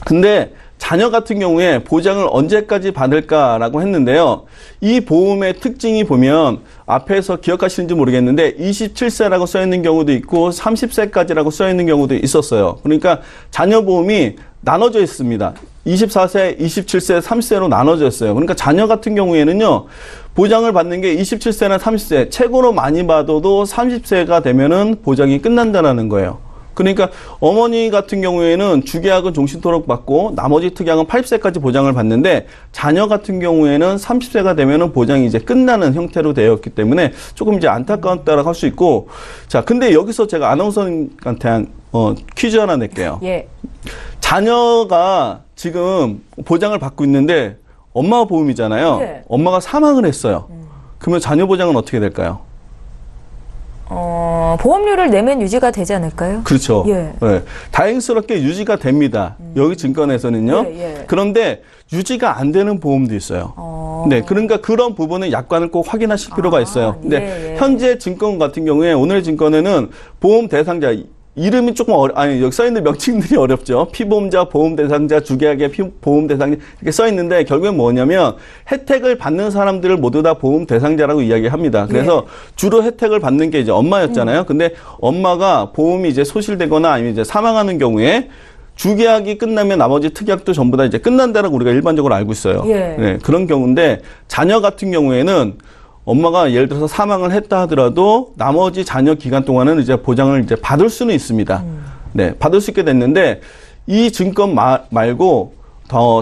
근데 자녀 같은 경우에 보장을 언제까지 받을까라고 했는데요. 이 보험의 특징이 보면 앞에서 기억하시는지 모르겠는데 27세라고 써 있는 경우도 있고 30세까지라고 써 있는 경우도 있었어요. 그러니까 자녀 보험이 나눠져 있습니다. 24세, 27세, 30세로 나눠져 있어요. 그러니까 자녀 같은 경우에는요. 보장을 받는 게 27세나 30세, 최고로 많이 받아도 30세가 되면은 보장이 끝난다는 거예요. 그러니까 어머니 같은 경우에는 주계약은 종신토록 받고 나머지 특약은 80세까지 보장을 받는데 자녀 같은 경우에는 30세가 되면은 보장이 이제 끝나는 형태로 되었기 때문에 조금 이제 안타까웠다라고 할 수 있고 자, 근데 여기서 제가 아나운서님한테 한 퀴즈 하나 낼게요. 예. 자녀가 지금 보장을 받고 있는데 엄마 보험이잖아요. 예. 엄마가 사망을 했어요. 그러면 자녀 보장은 어떻게 될까요? 보험료를 내면 유지가 되지 않을까요? 그렇죠. 예. 네. 다행스럽게 유지가 됩니다. 여기 증권에서는요. 예. 그런데 유지가 안 되는 보험도 있어요. 네, 그러니까 그런 부분은 약관을 꼭 확인하실 필요가 있어요. 근데 현재 증권 같은 경우에 오늘 증권에는 보험 대상자 이름이 조금 여기 써 있는 명칭들이 어렵죠. 피보험자, 보험 대상자, 주계약의 보험 대상자 이렇게 써 있는데 결국엔 뭐냐면 혜택을 받는 사람들을 모두 다 보험 대상자라고 이야기합니다. 그래서 주로 혜택을 받는 게 이제 엄마였잖아요. 근데 엄마가 보험이 이제 소실되거나 아니면 이제 사망하는 경우에 주계약이 끝나면 나머지 특약도 전부 다 이제 끝난다라고 우리가 일반적으로 알고 있어요. 예. 네, 그런 경우인데 자녀 같은 경우에는 엄마가 예를 들어서 사망을 했다 하더라도 나머지 자녀 기간 동안은 이제 보장을 이제 받을 수는 있습니다. 네, 받을 수 있게 됐는데 이 증권 말고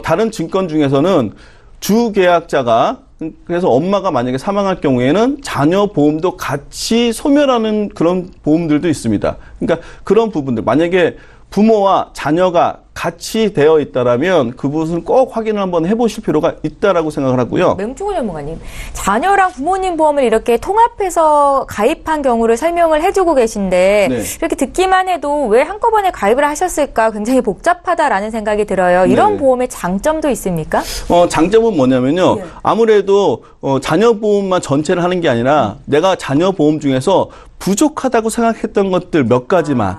다른 증권 중에서는 주계약자가 그래서 엄마가 만약에 사망할 경우에는 자녀 보험도 같이 소멸하는 그런 보험들도 있습니다. 그러니까 그런 부분들 만약에 부모와 자녀가 같이 되어 있다라면 그 부분은 꼭 확인을 한번 해보실 필요가 있다라고 생각을 하고요. 맹충훈 전문가님, 자녀랑 부모님 보험을 이렇게 통합해서 가입한 경우를 설명을 해주고 계신데 네. 이렇게 듣기만 해도 왜 한꺼번에 가입을 하셨을까 굉장히 복잡하다라는 생각이 들어요. 이런 네. 보험의 장점도 있습니까? 장점은 뭐냐면요. 예. 아무래도 자녀 보험만 전체를 하는 게 아니라 내가 자녀 보험 중에서 부족하다고 생각했던 것들 몇 가지만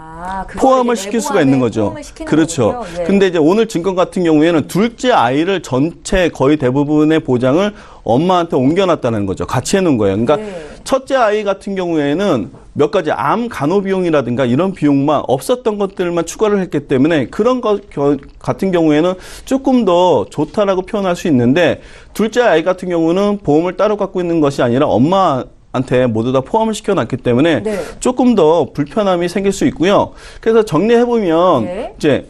포함을 시킬 수가 있는 거죠. 그렇죠. 예. 근데 이제 오늘 증권 같은 경우에는 둘째 아이를 전체 거의 대부분의 보장을 엄마한테 옮겨놨다는 거죠. 같이 해놓은 거예요. 그러니까 첫째 아이 같은 경우에는 몇 가지 암 간호 비용이라든가 이런 비용만 없었던 것들만 추가를 했기 때문에 그런 것 같은 경우에는 조금 더 좋다라고 표현할 수 있는데 둘째 아이 같은 경우는 보험을 따로 갖고 있는 것이 아니라 엄마한테 모두 다 포함을 시켜놨기 때문에 조금 더 불편함이 생길 수 있고요. 그래서 정리해보면 이제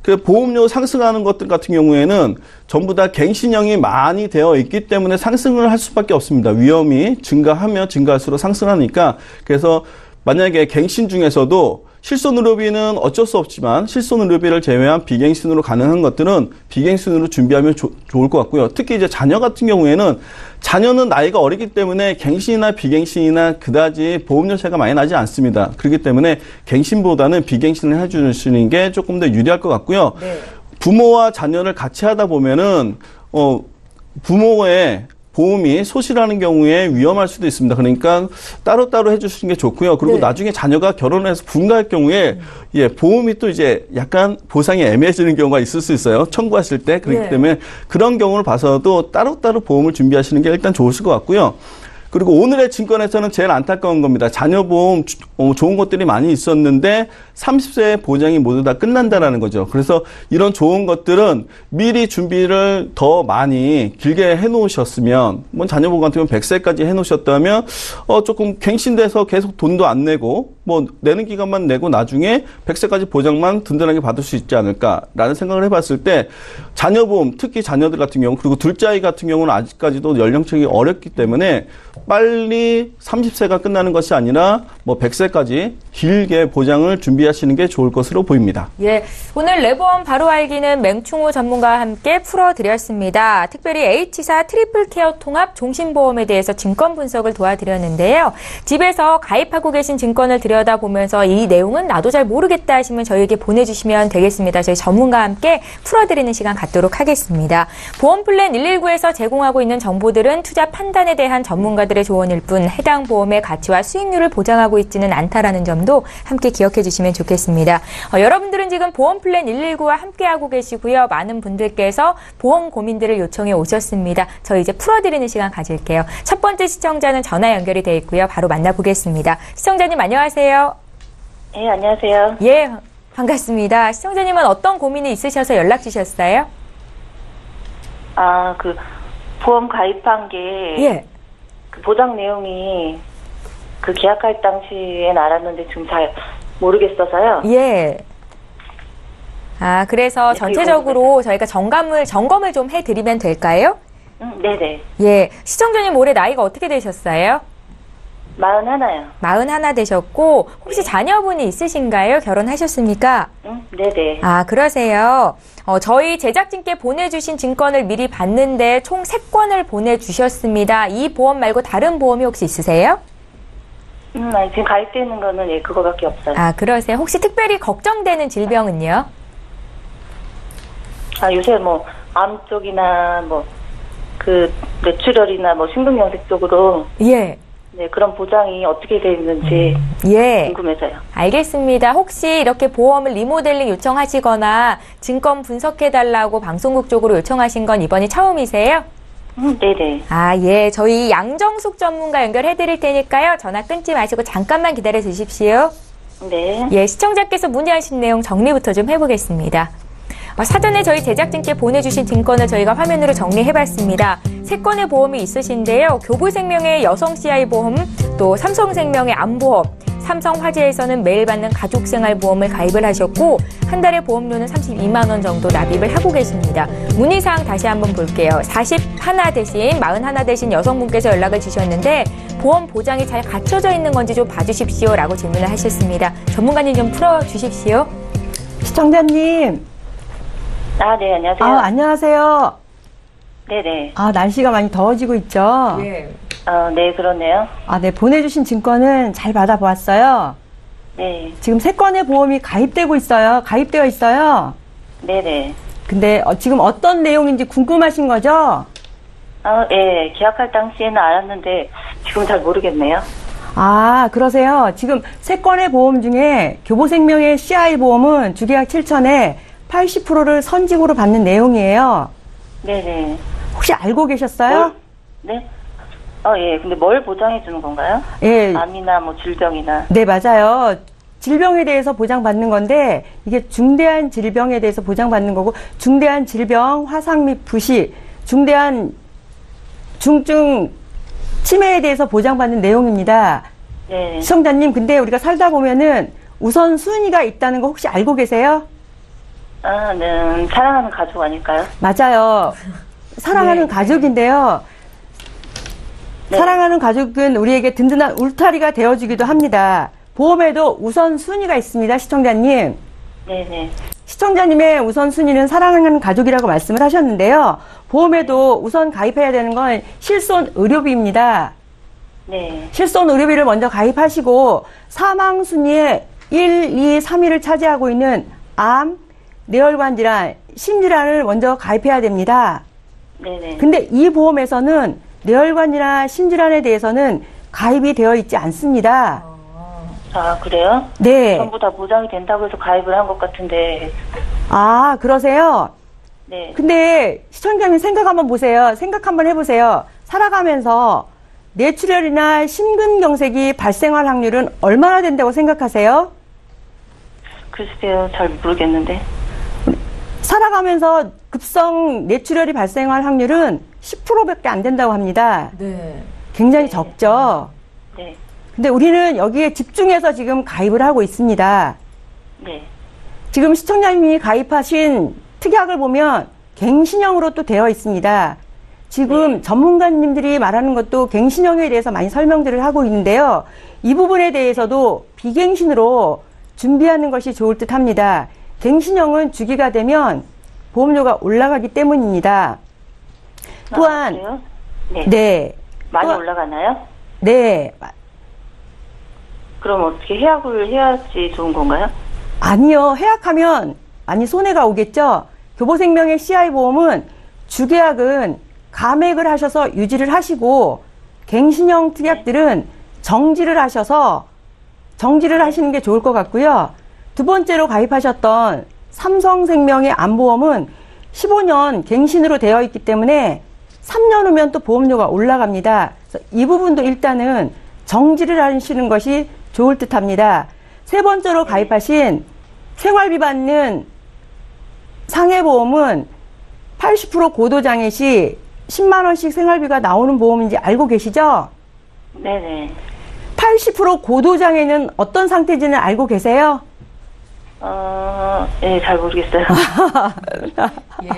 그 보험료 상승하는 것들 같은 경우에는 전부 다 갱신형이 많이 되어 있기 때문에 상승을 할 수밖에 없습니다. 위험이 증가하면 증가할수록 상승하니까. 그래서 만약에 갱신 중에서도 실손의료비는 어쩔 수 없지만 실손의료비를 제외한 비갱신으로 가능한 것들은 비갱신으로 준비하면 좋을 것 같고요. 특히 이제 자녀 같은 경우에는 자녀는 나이가 어리기 때문에 갱신이나 비갱신이나 그다지 보험료 차이가 많이 나지 않습니다. 그렇기 때문에 갱신보다는 비갱신을 해주시는 게 조금 더 유리할 것 같고요. 부모와 자녀를 같이 하다 보면은 부모의 보험이 소실하는 경우에 위험할 수도 있습니다. 그러니까 따로따로 해주시는 게 좋고요. 그리고 네. 나중에 자녀가 결혼해서 분가할 경우에 예, 보험이 또 이제 약간 보상이 애매해지는 경우가 있을 수 있어요. 청구하실 때. 그렇기 네. 때문에 그런 경우를 봐서도 따로따로 보험을 준비하시는 게 일단 좋으실 것 같고요. 그리고 오늘의 증권에서는 제일 안타까운 겁니다. 자녀보험 좋은 것들이 많이 있었는데 30세의 보장이 모두 다 끝난다라는 거죠. 그래서 이런 좋은 것들은 미리 준비를 더 많이 길게 해놓으셨으면 뭐 자녀보험 같은 경우는 100세까지 해놓으셨다면 조금 갱신돼서 계속 돈도 안 내고 뭐 내는 기간만 내고 나중에 100세까지 보장만 든든하게 받을 수 있지 않을까라는 생각을 해봤을 때 자녀보험 특히 자녀들 같은 경우 그리고 둘째 아이 같은 경우는 아직까지도 연령층이 어렵기 때문에 빨리 30세가 끝나는 것이 아니라 뭐 100세까지 길게 보장을 준비하시는 게 좋을 것으로 보입니다. 예, 오늘 레보험 바로 알기는 맹충호 전문가와 함께 풀어드렸습니다. 특별히 H사 트리플 케어 통합 종신보험에 대해서 증권 분석을 도와드렸는데요. 집에서 가입하고 계신 증권을 들여다보면서 이 내용은 나도 잘 모르겠다 하시면 저희에게 보내주시면 되겠습니다. 저희 전문가와 함께 풀어드리는 시간 갖도록 하겠습니다. 보험플랜 119에서 제공하고 있는 정보들은 투자 판단에 대한 전문가들의 조언일 뿐 해당 보험의 가치와 수익률을 보장하고 있지는 않다라는 점도 함께 기억해 주시면 좋겠습니다. 여러분들은 지금 보험플랜 119와 함께하고 계시고요. 많은 분들께서 보험 고민들을 요청해 오셨습니다. 저희 이제 풀어드리는 시간 가질게요. 첫 번째 시청자는 전화 연결이 돼 있고요. 바로 만나보겠습니다. 시청자님 안녕하세요. 네, 안녕하세요. 예, 반갑습니다. 시청자님은 어떤 고민이 있으셔서 연락 주셨어요? 보험 가입한 게, 예. 그 보장 내용이 그 계약할 당시엔 알았는데 지금 잘 모르겠어서요. 예. 그래서 네, 전체적으로 저희가 점검을 좀 해드리면 될까요? 네네. 예. 시청자님 올해 나이가 어떻게 되셨어요? 41요. 41 되셨고, 혹시 자녀분이 있으신가요? 결혼하셨습니까? 네네. 그러세요. 저희 제작진께 보내주신 증권을 미리 봤는데 총 3건을 보내주셨습니다. 이 보험 말고 다른 보험이 혹시 있으세요? 아니, 지금 가입되어 있는 거는 그거밖에 없어요. 그러세요. 혹시 특별히 걱정되는 질병은요? 요새 뭐, 암 쪽이나 그 뇌출혈이나 심근경색 쪽으로 예. 네, 그런 보장이 어떻게 되어 있는지 예. 궁금해서요. 알겠습니다. 혹시 이렇게 보험을 리모델링 요청하시거나 증권 분석해달라고 방송국 쪽으로 요청하신 건 이번이 처음이세요? 네네. 예. 저희 양정숙 전문가 연결해드릴 테니까요. 전화 끊지 마시고 잠깐만 기다려 주십시오. 네. 예. 시청자께서 문의하신 내용 정리부터 좀 해보겠습니다. 사전에 저희 제작진께 보내주신 증권을 저희가 화면으로 정리해봤습니다. 3건의 보험이 있으신데요. 교부생명의 여성 CI 보험, 또 삼성생명의 암보험, 삼성화재에서는 매일 받는 가족생활보험을 가입을 하셨고 한 달에 보험료는 32만 원 정도 납입을 하고 계십니다. 문의사항 다시 한번 볼게요. 41 대신 여성분께서 연락을 주셨는데 보험 보장이 잘 갖춰져 있는 건지 좀 봐주십시오 라고 질문을 하셨습니다. 전문가님 좀 풀어주십시오. 시청자님. 네, 안녕하세요. 안녕하세요. 네네. 날씨가 많이 더워지고 있죠? 예. 네, 그렇네요. 네, 보내주신 증권은 잘 받아보았어요. 네. 지금 3건의 보험이 가입되고 있어요. 가입되어 있어요. 네네. 근데 지금 어떤 내용인지 궁금하신 거죠? 예, 계약할 당시에는 알았는데 지금 잘 모르겠네요. 그러세요. 지금 3건의 보험 중에 교보생명의 CI 보험은 주계약 7천에 80%를 선직으로 받는 내용이에요. 네네. 혹시 알고 계셨어요? 네? 예. 근데 뭘 보장해 주는 건가요? 예. 암이나 질병이나. 네, 맞아요. 질병에 대해서 보장받는 건데 이게 중대한 질병에 대해서 보장받는 거고 중대한 질병, 화상 및 부시, 중대한 중증 치매에 대해서 보장받는 내용입니다. 네. 시청자님, 근데 우리가 살다 보면은 우선순위가 있다는 거 혹시 알고 계세요? 네. 사랑하는 가족 아닐까요? 맞아요. 사랑하는 가족인데요. 네. 사랑하는 가족은 우리에게 든든한 울타리가 되어주기도 합니다. 보험에도 우선순위가 있습니다, 시청자님. 네네. 시청자님의 우선순위는 사랑하는 가족이라고 말씀을 하셨는데요. 보험에도 우선 가입해야 되는 건 실손 의료비입니다. 네. 실손 의료비를 먼저 가입하시고 사망 순위에 1, 2, 3위를 차지하고 있는 암, 뇌혈관 질환, 심질환을 먼저 가입해야 됩니다. 네네. 근데 이 보험에서는 뇌혈관이나 심질환에 대해서는 가입이 되어 있지 않습니다. 아, 그래요? 네. 전부 다 보장이 된다고 해서 가입을 한 것 같은데. 아, 그러세요? 네. 근데 시청자님 생각 한번 보세요. 생각 한번 해보세요. 살아가면서 뇌출혈이나 심근경색이 발생할 확률은 얼마나 된다고 생각하세요? 글쎄요, 잘 모르겠는데. 살아가면서 급성 뇌출혈이 발생할 확률은 10%밖에 안 된다고 합니다. 네. 굉장히 적죠. 네. 근데 우리는 여기에 집중해서 지금 가입을 하고 있습니다. 네. 지금 시청자님이 가입하신 특약을 보면 갱신형으로 또 되어 있습니다. 지금 전문가님들이 말하는 것도 갱신형에 대해서 많이 설명들을 하고 있는데요. 이 부분에 대해서도 비갱신으로 준비하는 것이 좋을 듯 합니다. 갱신형은 주기가 되면 보험료가 올라가기 때문입니다. 또한, 그래요? 네. 네. 많이 또한- 올라가나요? 네. 그럼 어떻게 해약을 해야지 좋은 건가요? 아니요. 해약하면 많이 손해가 오겠죠. 교보생명의 CI보험은 주계약은 감액을 하셔서 유지를 하시고 갱신형 특약들은 정지를 하셔서 정지를 하시는 게 좋을 것 같고요. 두 번째로 가입하셨던 삼성생명의 암보험은 15년 갱신으로 되어 있기 때문에 3년 후면 또 보험료가 올라갑니다. 그래서 이 부분도 일단은 정지를 하시는 것이 좋을 듯 합니다. 세 번째로 가입하신 생활비 받는 상해보험은 80% 고도장애 시 10만원씩 생활비가 나오는 보험인지 알고 계시죠? 네네. 80% 고도장애는 어떤 상태인지는 알고 계세요? 네, 잘 모르겠어요. 예.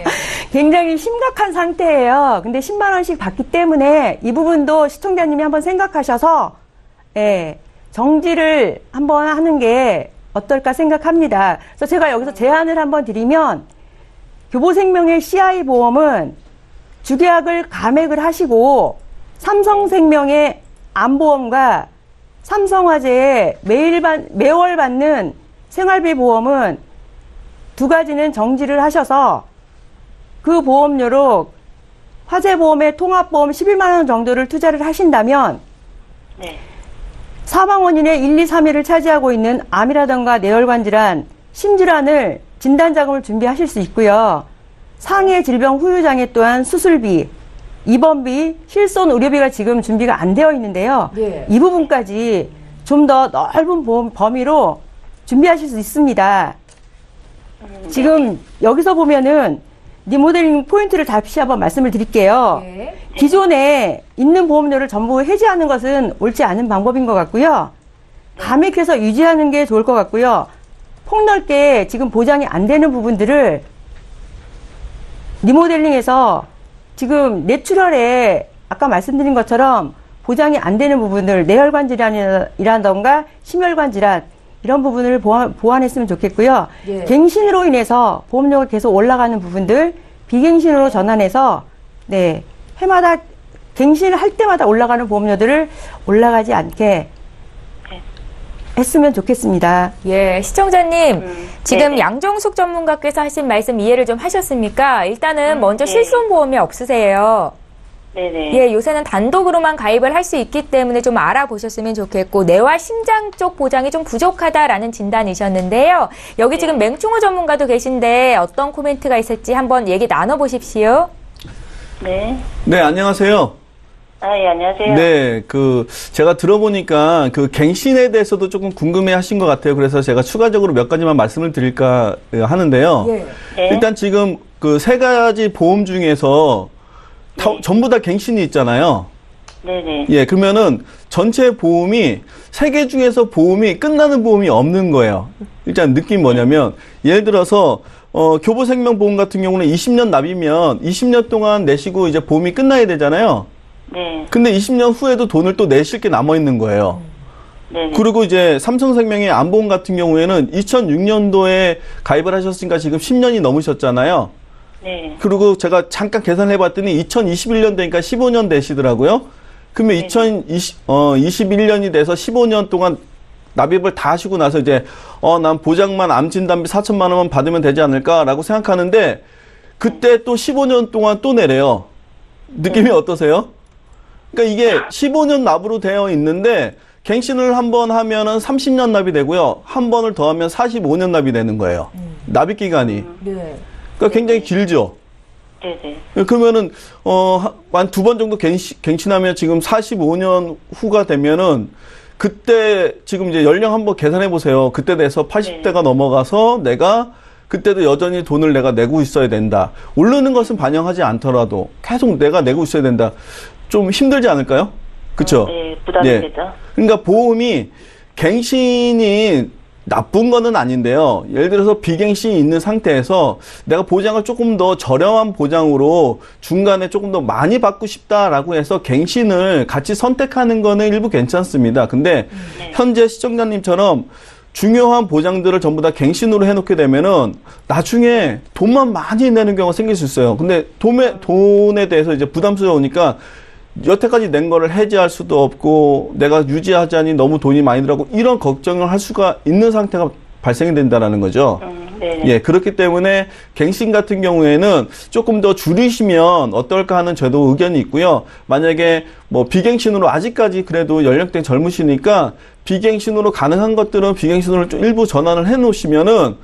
굉장히 심각한 상태예요. 근데 10만원씩 받기 때문에 이 부분도 시청자님이 한번 생각하셔서, 예, 정지를 한번 하는 게 어떨까 생각합니다. 그래서 제가 여기서 제안을 한번 드리면, 교보생명의 CI보험은 주계약을 감액을 하시고, 삼성생명의 암보험과 삼성화재의 매월 받는 생활비 보험은 두 가지는 정지를 하셔서 그 보험료로 화재보험의 통합보험 11만원 정도를 투자를 하신다면 네. 사망 원인의 1, 2, 3위를 차지하고 있는 암이라던가 뇌혈관 질환, 심질환을 진단자금을 준비하실 수 있고요. 상해 질병 후유장애 또한 수술비, 입원비, 실손 의료비가 지금 준비가 안 되어 있는데요. 네. 이 부분까지 좀 더 넓은 보험 범위로 준비하실 수 있습니다. 지금 여기서 보면은 리모델링 포인트를 다시 한번 말씀을 드릴게요. 예. 기존에 있는 보험료를 전부 해지하는 것은 옳지 않은 방법인 것 같고요. 감액해서 유지하는 게 좋을 것 같고요. 폭넓게 지금 보장이 안 되는 부분들을 리모델링해서 지금 뇌출혈에 아까 말씀드린 것처럼 보장이 안 되는 부분을 뇌혈관 질환이라던가 심혈관 질환 이런 부분을 보완했으면 좋겠고요. 예. 갱신으로 인해서 보험료가 계속 올라가는 부분들 비갱신으로 전환해서 네 해마다 갱신을 할 때마다 올라가는 보험료들을 올라가지 않게 했으면 좋겠습니다. 예, 시청자님, 지금 네네. 양정숙 전문가께서 하신 말씀 이해를 좀 하셨습니까? 일단은 먼저 네. 실손보험이 없으세요. 네네. 예, 요새는 단독으로만 가입을 할 수 있기 때문에 좀 알아보셨으면 좋겠고, 뇌와 심장 쪽 보장이 좀 부족하다라는 진단이셨는데요. 여기 지금 맹충호 전문가도 계신데 어떤 코멘트가 있을지 한번 얘기 나눠보십시오. 네. 네, 안녕하세요. 아, 예, 안녕하세요. 네, 제가 들어보니까 갱신에 대해서도 조금 궁금해 하신 것 같아요. 그래서 제가 추가적으로 몇 가지만 말씀을 드릴까 하는데요. 예. 네. 일단 지금 세 가지 보험 중에서 전부 다 갱신이 있잖아요. 네네. 예, 그러면은 전체 보험이 세 개 중에서 보험이 끝나는 보험이 없는 거예요. 일단 느낌이 뭐냐면 예를 들어서 교보생명보험 같은 경우는 20년 납이면 20년 동안 내시고 이제 보험이 끝나야 되잖아요. 네. 근데 20년 후에도 돈을 또 내실 게 남아 있는 거예요. 네네. 그리고 이제 삼성생명의 암보험 같은 경우에는 2006년도에 가입을 하셨으니까 지금 10년이 넘으셨잖아요. 네. 그리고 제가 잠깐 계산을 해봤더니 2021년 되니까 15년 되시더라고요. 그러면 2021년이 돼서 15년 동안 납입을 다 하시고 나서 이제 난 보장만 암진단비 4천만 원만 받으면 되지 않을까라고 생각하는데 그때 또 15년 동안 또 내래요. 느낌이 어떠세요? 그러니까 이게 15년 납으로 되어 있는데 갱신을 한 번 하면은 30년 납이 되고요. 한 번을 더 하면 45년 납이 되는 거예요. 납입 기간이. 네. 그러니까 굉장히 길죠. 네네. 그러면은 한 두 번 정도 갱신하면 지금 45년 후가 되면은 그때 지금 이제 연령 한번 계산해 보세요. 그때 돼서 80대가 넘어가서 내가 그때도 여전히 돈을 내가 내고 있어야 된다. 오르는 것은 반영하지 않더라도 계속 내가 내고 있어야 된다. 좀 힘들지 않을까요? 그렇죠? 네, 부담이 예. 되죠. 그러니까 보험이 갱신이 나쁜 거는 아닌데요. 예를 들어서 비갱신이 있는 상태에서 내가 보장을 조금 더 저렴한 보장으로 중간에 조금 더 많이 받고 싶다라고 해서 갱신을 같이 선택하는 거는 일부 괜찮습니다. 근데 네. 현재 시청자님처럼 중요한 보장들을 전부 다 갱신으로 해놓게 되면은 나중에 돈만 많이 내는 경우가 생길 수 있어요. 근데 돈에 대해서 이제 부담스러우니까 여태까지 낸 거를 해지할 수도 없고 내가 유지하자니 너무 돈이 많이 들어가고 이런 걱정을 할 수가 있는 상태가 발생이 된다라는 거죠. 네. 예, 그렇기 때문에 갱신 같은 경우에는 조금 더 줄이시면 어떨까 하는 저도 의견이 있고요. 만약에 뭐 비갱신으로 아직까지 그래도 연령대 젊으시니까 비갱신으로 가능한 것들은 비갱신으로 좀 일부 전환을 해 놓으시면은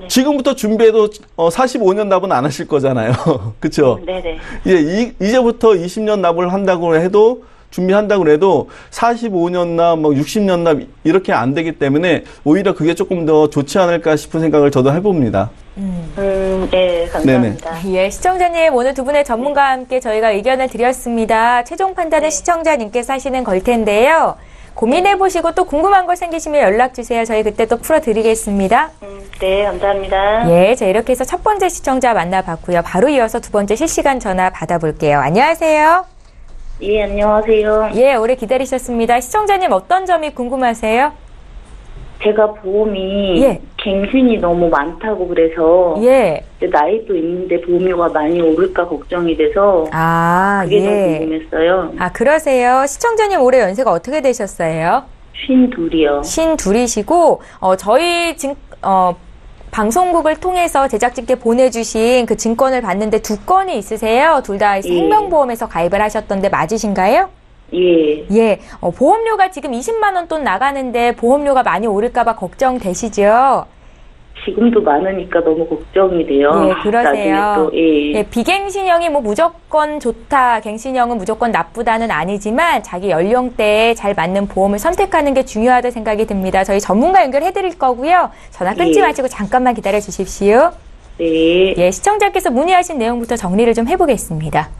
지금부터 준비해도 45년 납은 안 하실 거잖아요. 그렇죠? 네네. 예, 이제부터 20년 납을 한다고 해도 준비한다고 해도 45년 납, 뭐 60년 납 이렇게 안 되기 때문에 오히려 그게 조금 더 좋지 않을까 싶은 생각을 저도 해봅니다. 네, 감사합니다. 예, 시청자님 오늘 두 분의 전문가와 함께 저희가 의견을 드렸습니다. 최종 판단은 시청자님께서 하시는 걸 텐데요. 고민해보시고 또 궁금한 거 생기시면 연락주세요. 저희 그때 또 풀어드리겠습니다. 네, 감사합니다. 예, 자 이렇게 해서 첫 번째 시청자 만나봤고요. 바로 이어서 두 번째 실시간 전화 받아볼게요. 안녕하세요. 예, 안녕하세요. 예, 오래 기다리셨습니다. 시청자님 어떤 점이 궁금하세요? 제가 보험이 예. 갱신이 너무 많다고 그래서 예. 나이도 있는데 보험료가 많이 오를까 걱정이 돼서 아, 그게 너무 예. 궁금했어요. 아, 그러세요. 시청자님 올해 연세가 어떻게 되셨어요? 52이요. 52이시고, 저희 방송국을 통해서 제작진께 보내주신 그 증권을 봤는데 두 건이 있으세요? 둘 다 생명보험에서 가입을 하셨던데 맞으신가요? 예. 예. 보험료가 지금 20만 원 돈 나가는데 보험료가 많이 오를까봐 걱정되시죠? 지금도 많으니까 너무 걱정이 돼요. 예, 그러세요. 나중에 또, 예. 예, 비갱신형이 뭐 무조건 좋다, 갱신형은 무조건 나쁘다는 아니지만 자기 연령대에 잘 맞는 보험을 선택하는 게 중요하다 생각이 듭니다. 저희 전문가 연결해 드릴 거고요. 전화 끊지 예. 마시고 잠깐만 기다려 주십시오. 네. 예, 시청자께서 문의하신 내용부터 정리를 좀 해보겠습니다.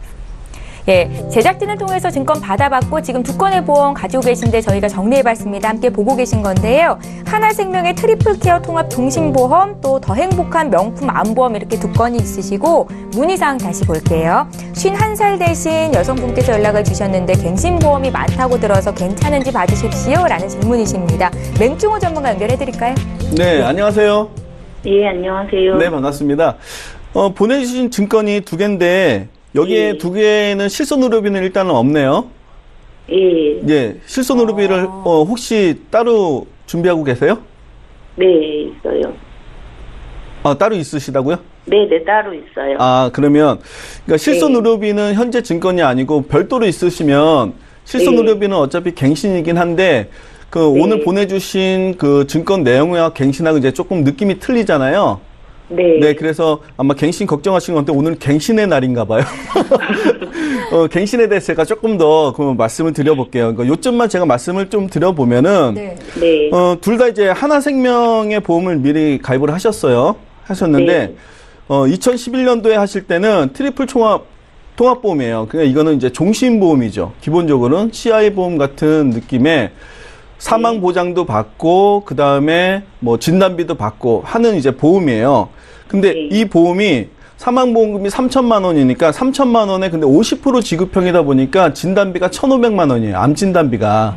예, 제작진을 통해서 증권 받아봤고 지금 두 건의 보험 가지고 계신데 저희가 정리해봤습니다. 함께 보고 계신 건데요. 하나생명의 트리플 케어 통합 종신보험 또 더 행복한 명품 안보험 이렇게 두 건이 있으시고 문의사항 다시 볼게요. 51살 되신 여성분께서 연락을 주셨는데 갱신보험이 많다고 들어서 괜찮은지 봐주십시오 라는 질문이십니다. 맹충호 전문가 연결해드릴까요? 네, 안녕하세요. 예, 안녕하세요. 네, 반갑습니다. 보내주신 증권이 두 개인데 여기에 예. 두 개는 실손의료비는 일단은 없네요. 예. 예, 실손의료비를 혹시 따로 준비하고 계세요? 네, 있어요. 따로 있으시다고요? 네, 따로 있어요. 그러면 그러니까 실손의료비는 현재 증권이 아니고 별도로 있으시면 실손의료비는 어차피 갱신이긴 한데 오늘 보내주신 그 증권 내용과 갱신하고 이제 조금 느낌이 틀리잖아요. 네, 그래서 아마 갱신 걱정하신 건데 오늘 갱신의 날인가 봐요. 갱신에 대해서 제가 조금 더 그 말씀을 드려볼게요. 그러니까 요점만 제가 말씀을 좀 드려보면은, 네. 네. 둘 다 이제 하나생명의 보험을 미리 가입을 하셨는데, 2011년도에 하실 때는 트리플 통합보험이에요. 그러니까 이거는 이제 종신보험이죠. 기본적으로는 CI 보험 같은 느낌의 사망 보장도 받고 그 다음에 뭐 진단비도 받고 하는 이제 보험이에요. 근데 이 보험이 사망보험금이 3천만 원이니까 3천만 원에 근데 50% 지급형이다 보니까 진단비가 1,500만 원이에요. 암 진단비가.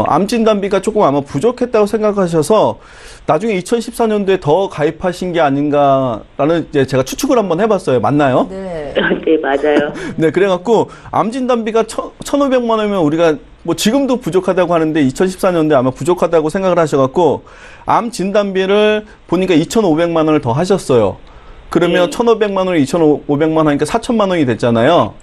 암 진단비가 조금 아마 부족했다고 생각하셔서 나중에 2014년도에 더 가입하신 게 아닌가라는 이제 제가 추측을 한번 해봤어요. 맞나요? 네. 네, 맞아요. 네, 그래갖고 암 진단비가 1,500만 원이면 우리가 뭐 지금도 부족하다고 하는데 2014년도에 아마 부족하다고 생각을 하셔갖고 암 진단비를 보니까 2,500만 원을 더 하셨어요. 그러면 1,500만 원에 2,500만 원 하니까 4,000만 원이 됐잖아요.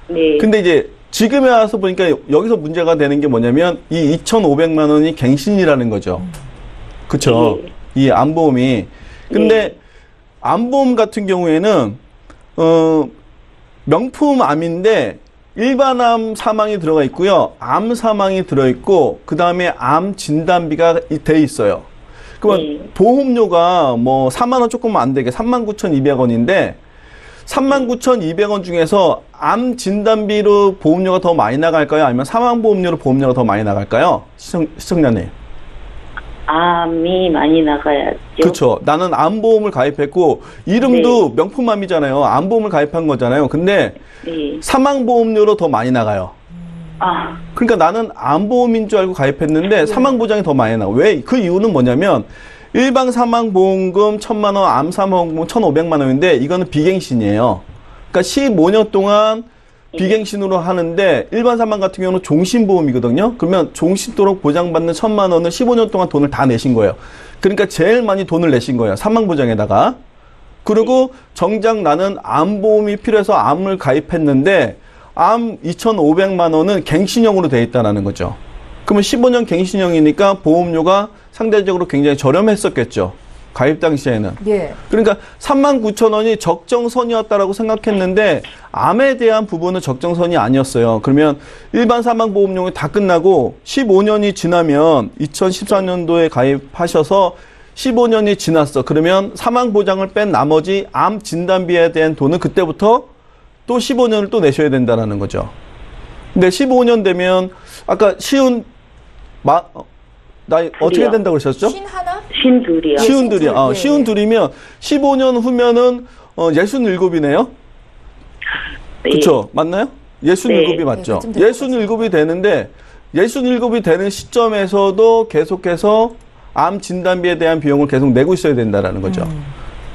네. 근데 이제 지금에 와서 보니까 여기서 문제가 되는 게 뭐냐면 이 2,500만 원이 갱신이라는 거죠. 그쵸? 이 암보험이. 근데 암보험 같은 경우에는 명품 암인데 일반암 사망이 들어가 있고요. 암 사망이 들어있고 그 다음에 암 진단비가 돼 있어요. 그러면 보험료가 뭐 4만 원 조금 안 되게 39,200원인데 39,200원 중에서 암 진단비로 보험료가 더 많이 나갈까요? 아니면 사망보험료로 보험료가 더 많이 나갈까요? 시청자님. 암이 많이 나가야죠. 그렇죠. 나는 암보험을 가입했고 이름도 명품암이잖아요. 암보험을 가입한 거잖아요. 근데 사망보험료로 더 많이 나가요. 그러니까 나는 암보험인 줄 알고 가입했는데 사망보장이 더 많이 나가. 왜? 그 이유는 뭐냐면 일반 사망보험금 1,000만 원, 암 사망보험금 1,500만 원인데 이거는 비갱신이에요. 그러니까 15년 동안 비갱신으로 하는데 일반 사망 같은 경우는 종신보험이거든요. 그러면 종신도록 보장받는 1,000만 원을 15년 동안 돈을 다 내신 거예요. 그러니까 제일 많이 돈을 내신 거예요. 사망보장에다가. 그리고 정작 나는 암보험이 필요해서 암을 가입했는데 암 2,500만 원은 갱신형으로 돼 있다는 거죠. 그러면 15년 갱신형이니까 보험료가 상대적으로 굉장히 저렴했었겠죠. 가입 당시에는. 그러니까 39,000원이 적정선이었다라고 생각했는데 암에 대한 부분은 적정선이 아니었어요. 그러면 일반 사망보험료가 다 끝나고 15년이 지나면 2014년도에 가입하셔서 15년이 지났어. 그러면 사망보장을 뺀 나머지 암 진단비에 대한 돈은 그때부터 또 15년을 또 내셔야 된다는 거죠. 근데 15년 되면 아까 나이 어떻게 된다고 그러셨죠? 신둘이요. 시운둘이요. 시운둘이면 15년 후면은 67이네요. 그렇죠? 맞나요? 67이 맞죠? 67이 되는데 67이 되는 시점에서도 계속해서 암 진단비에 대한 비용을 계속 내고 있어야 된다라는 거죠.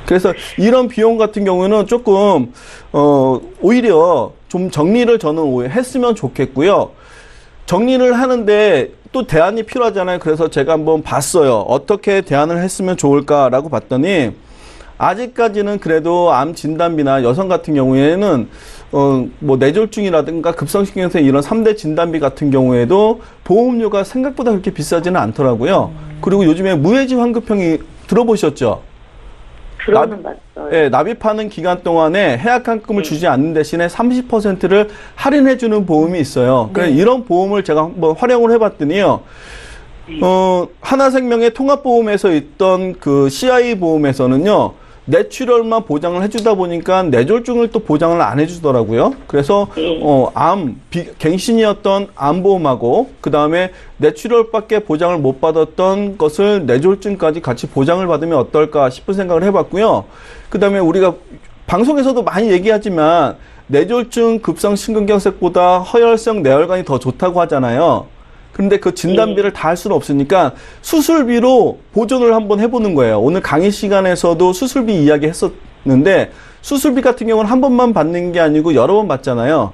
그래서 이런 비용 같은 경우는 조금 오히려 좀 정리를 저는 했으면 좋겠고요. 정리를 하는데 또 대안이 필요하잖아요. 그래서 제가 한번 봤어요. 어떻게 대안을 했으면 좋을까라고 봤더니 아직까지는 그래도 암 진단비나 여성 같은 경우에는 뭐 뇌졸중이라든가 급성신경성 이런 3대 진단비 같은 경우에도 보험료가 생각보다 그렇게 비싸지는 않더라고요. 그리고 요즘에 무해지 환급형이 들어보셨죠? 들어는 봤어요. 예, 납입하는 기간 동안에 해약환급을 주지 않는 대신에 30%를 할인해주는 보험이 있어요. 그래서 이런 보험을 제가 한번 활용을 해봤더니요. 하나생명의 통합보험에서 있던 그 CI 보험에서는요. 뇌출혈만 보장을 해주다 보니까 뇌졸중을 또 보장을 안 해주더라고요. 그래서 갱신이었던 암보험하고 그 다음에 뇌출혈밖에 보장을 못 받았던 것을 뇌졸중까지 같이 보장을 받으면 어떨까 싶은 생각을 해봤고요. 그 다음에 우리가 방송에서도 많이 얘기하지만 뇌졸중 급성심근경색보다 허혈성 뇌혈관이 더 좋다고 하잖아요. 그런데 그 진단비를 다 할 수는 없으니까 수술비로 보존을 한번 해보는 거예요. 오늘 강의 시간에서도 수술비 이야기 했었는데 수술비 같은 경우는 한 번만 받는 게 아니고 여러 번 받잖아요.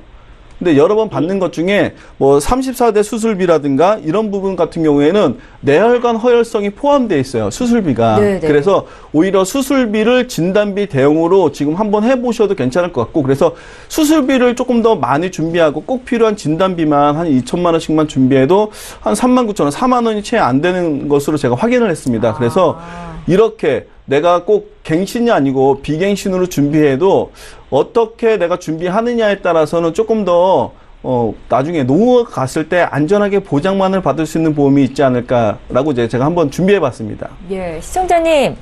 근데 여러 번 받는 것 중에 뭐 34대 수술비라든가 이런 부분 같은 경우에는 뇌혈관 허혈성이 포함되어 있어요. 수술비가. 그래서 오히려 수술비를 진단비 대용으로 지금 한번 해보셔도 괜찮을 것 같고 그래서 수술비를 조금 더 많이 준비하고 꼭 필요한 진단비만 한 2,000만 원씩만 준비해도 한 39,000원, 4만 원이 채 안 되는 것으로 제가 확인을 했습니다. 그래서 이렇게 내가 꼭 갱신이 아니고 비갱신으로 준비해도 어떻게 내가 준비하느냐에 따라서는 조금 더 나중에 노후 갔을 때 안전하게 보장만을 받을 수 있는 보험이 있지 않을까라고 이제 제가 한번 준비해봤습니다. 예, 시청자님.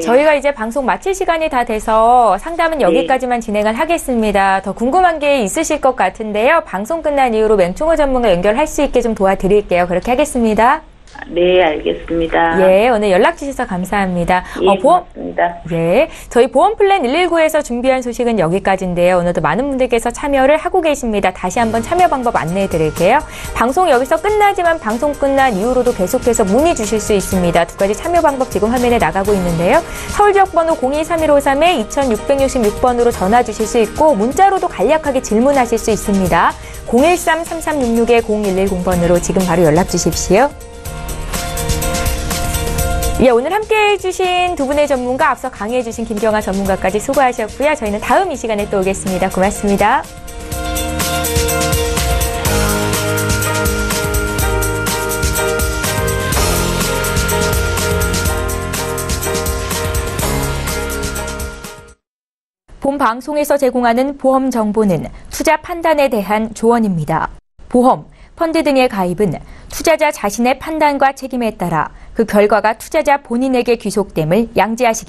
저희가 이제 방송 마칠 시간이 다 돼서 상담은 여기까지만 진행을 하겠습니다. 더 궁금한 게 있으실 것 같은데요. 방송 끝난 이후로 맹충호 전문가 연결할 수 있게 좀 도와드릴게요. 그렇게 하겠습니다. 네, 알겠습니다. 예, 오늘 연락 주셔서 감사합니다. 고맙습니다. 예, 저희 보험 플랜 119에서 준비한 소식은 여기까지인데요. 오늘도 많은 분들께서 참여를 하고 계십니다. 다시 한번 참여 방법 안내해 드릴게요. 방송 여기서 끝나지만 방송 끝난 이후로도 계속해서 문의 주실 수 있습니다. 두 가지 참여 방법 지금 화면에 나가고 있는데요. 서울 지역번호 023153-2666번으로 전화 주실 수 있고 문자로도 간략하게 질문하실 수 있습니다. 013-3366-0110번으로 지금 바로 연락 주십시오. 예, 오늘 함께해 주신 두 분의 전문가, 앞서 강의해 주신 김경아 전문가까지 수고하셨고요. 저희는 다음 이 시간에 또 오겠습니다. 고맙습니다. 본 방송에서 제공하는 보험 정보는 투자 판단에 대한 조언입니다. 보험, 펀드 등의 가입은 투자자 자신의 판단과 책임에 따라 그 결과가 투자자 본인에게 귀속됨을 양지하시기 바랍니다.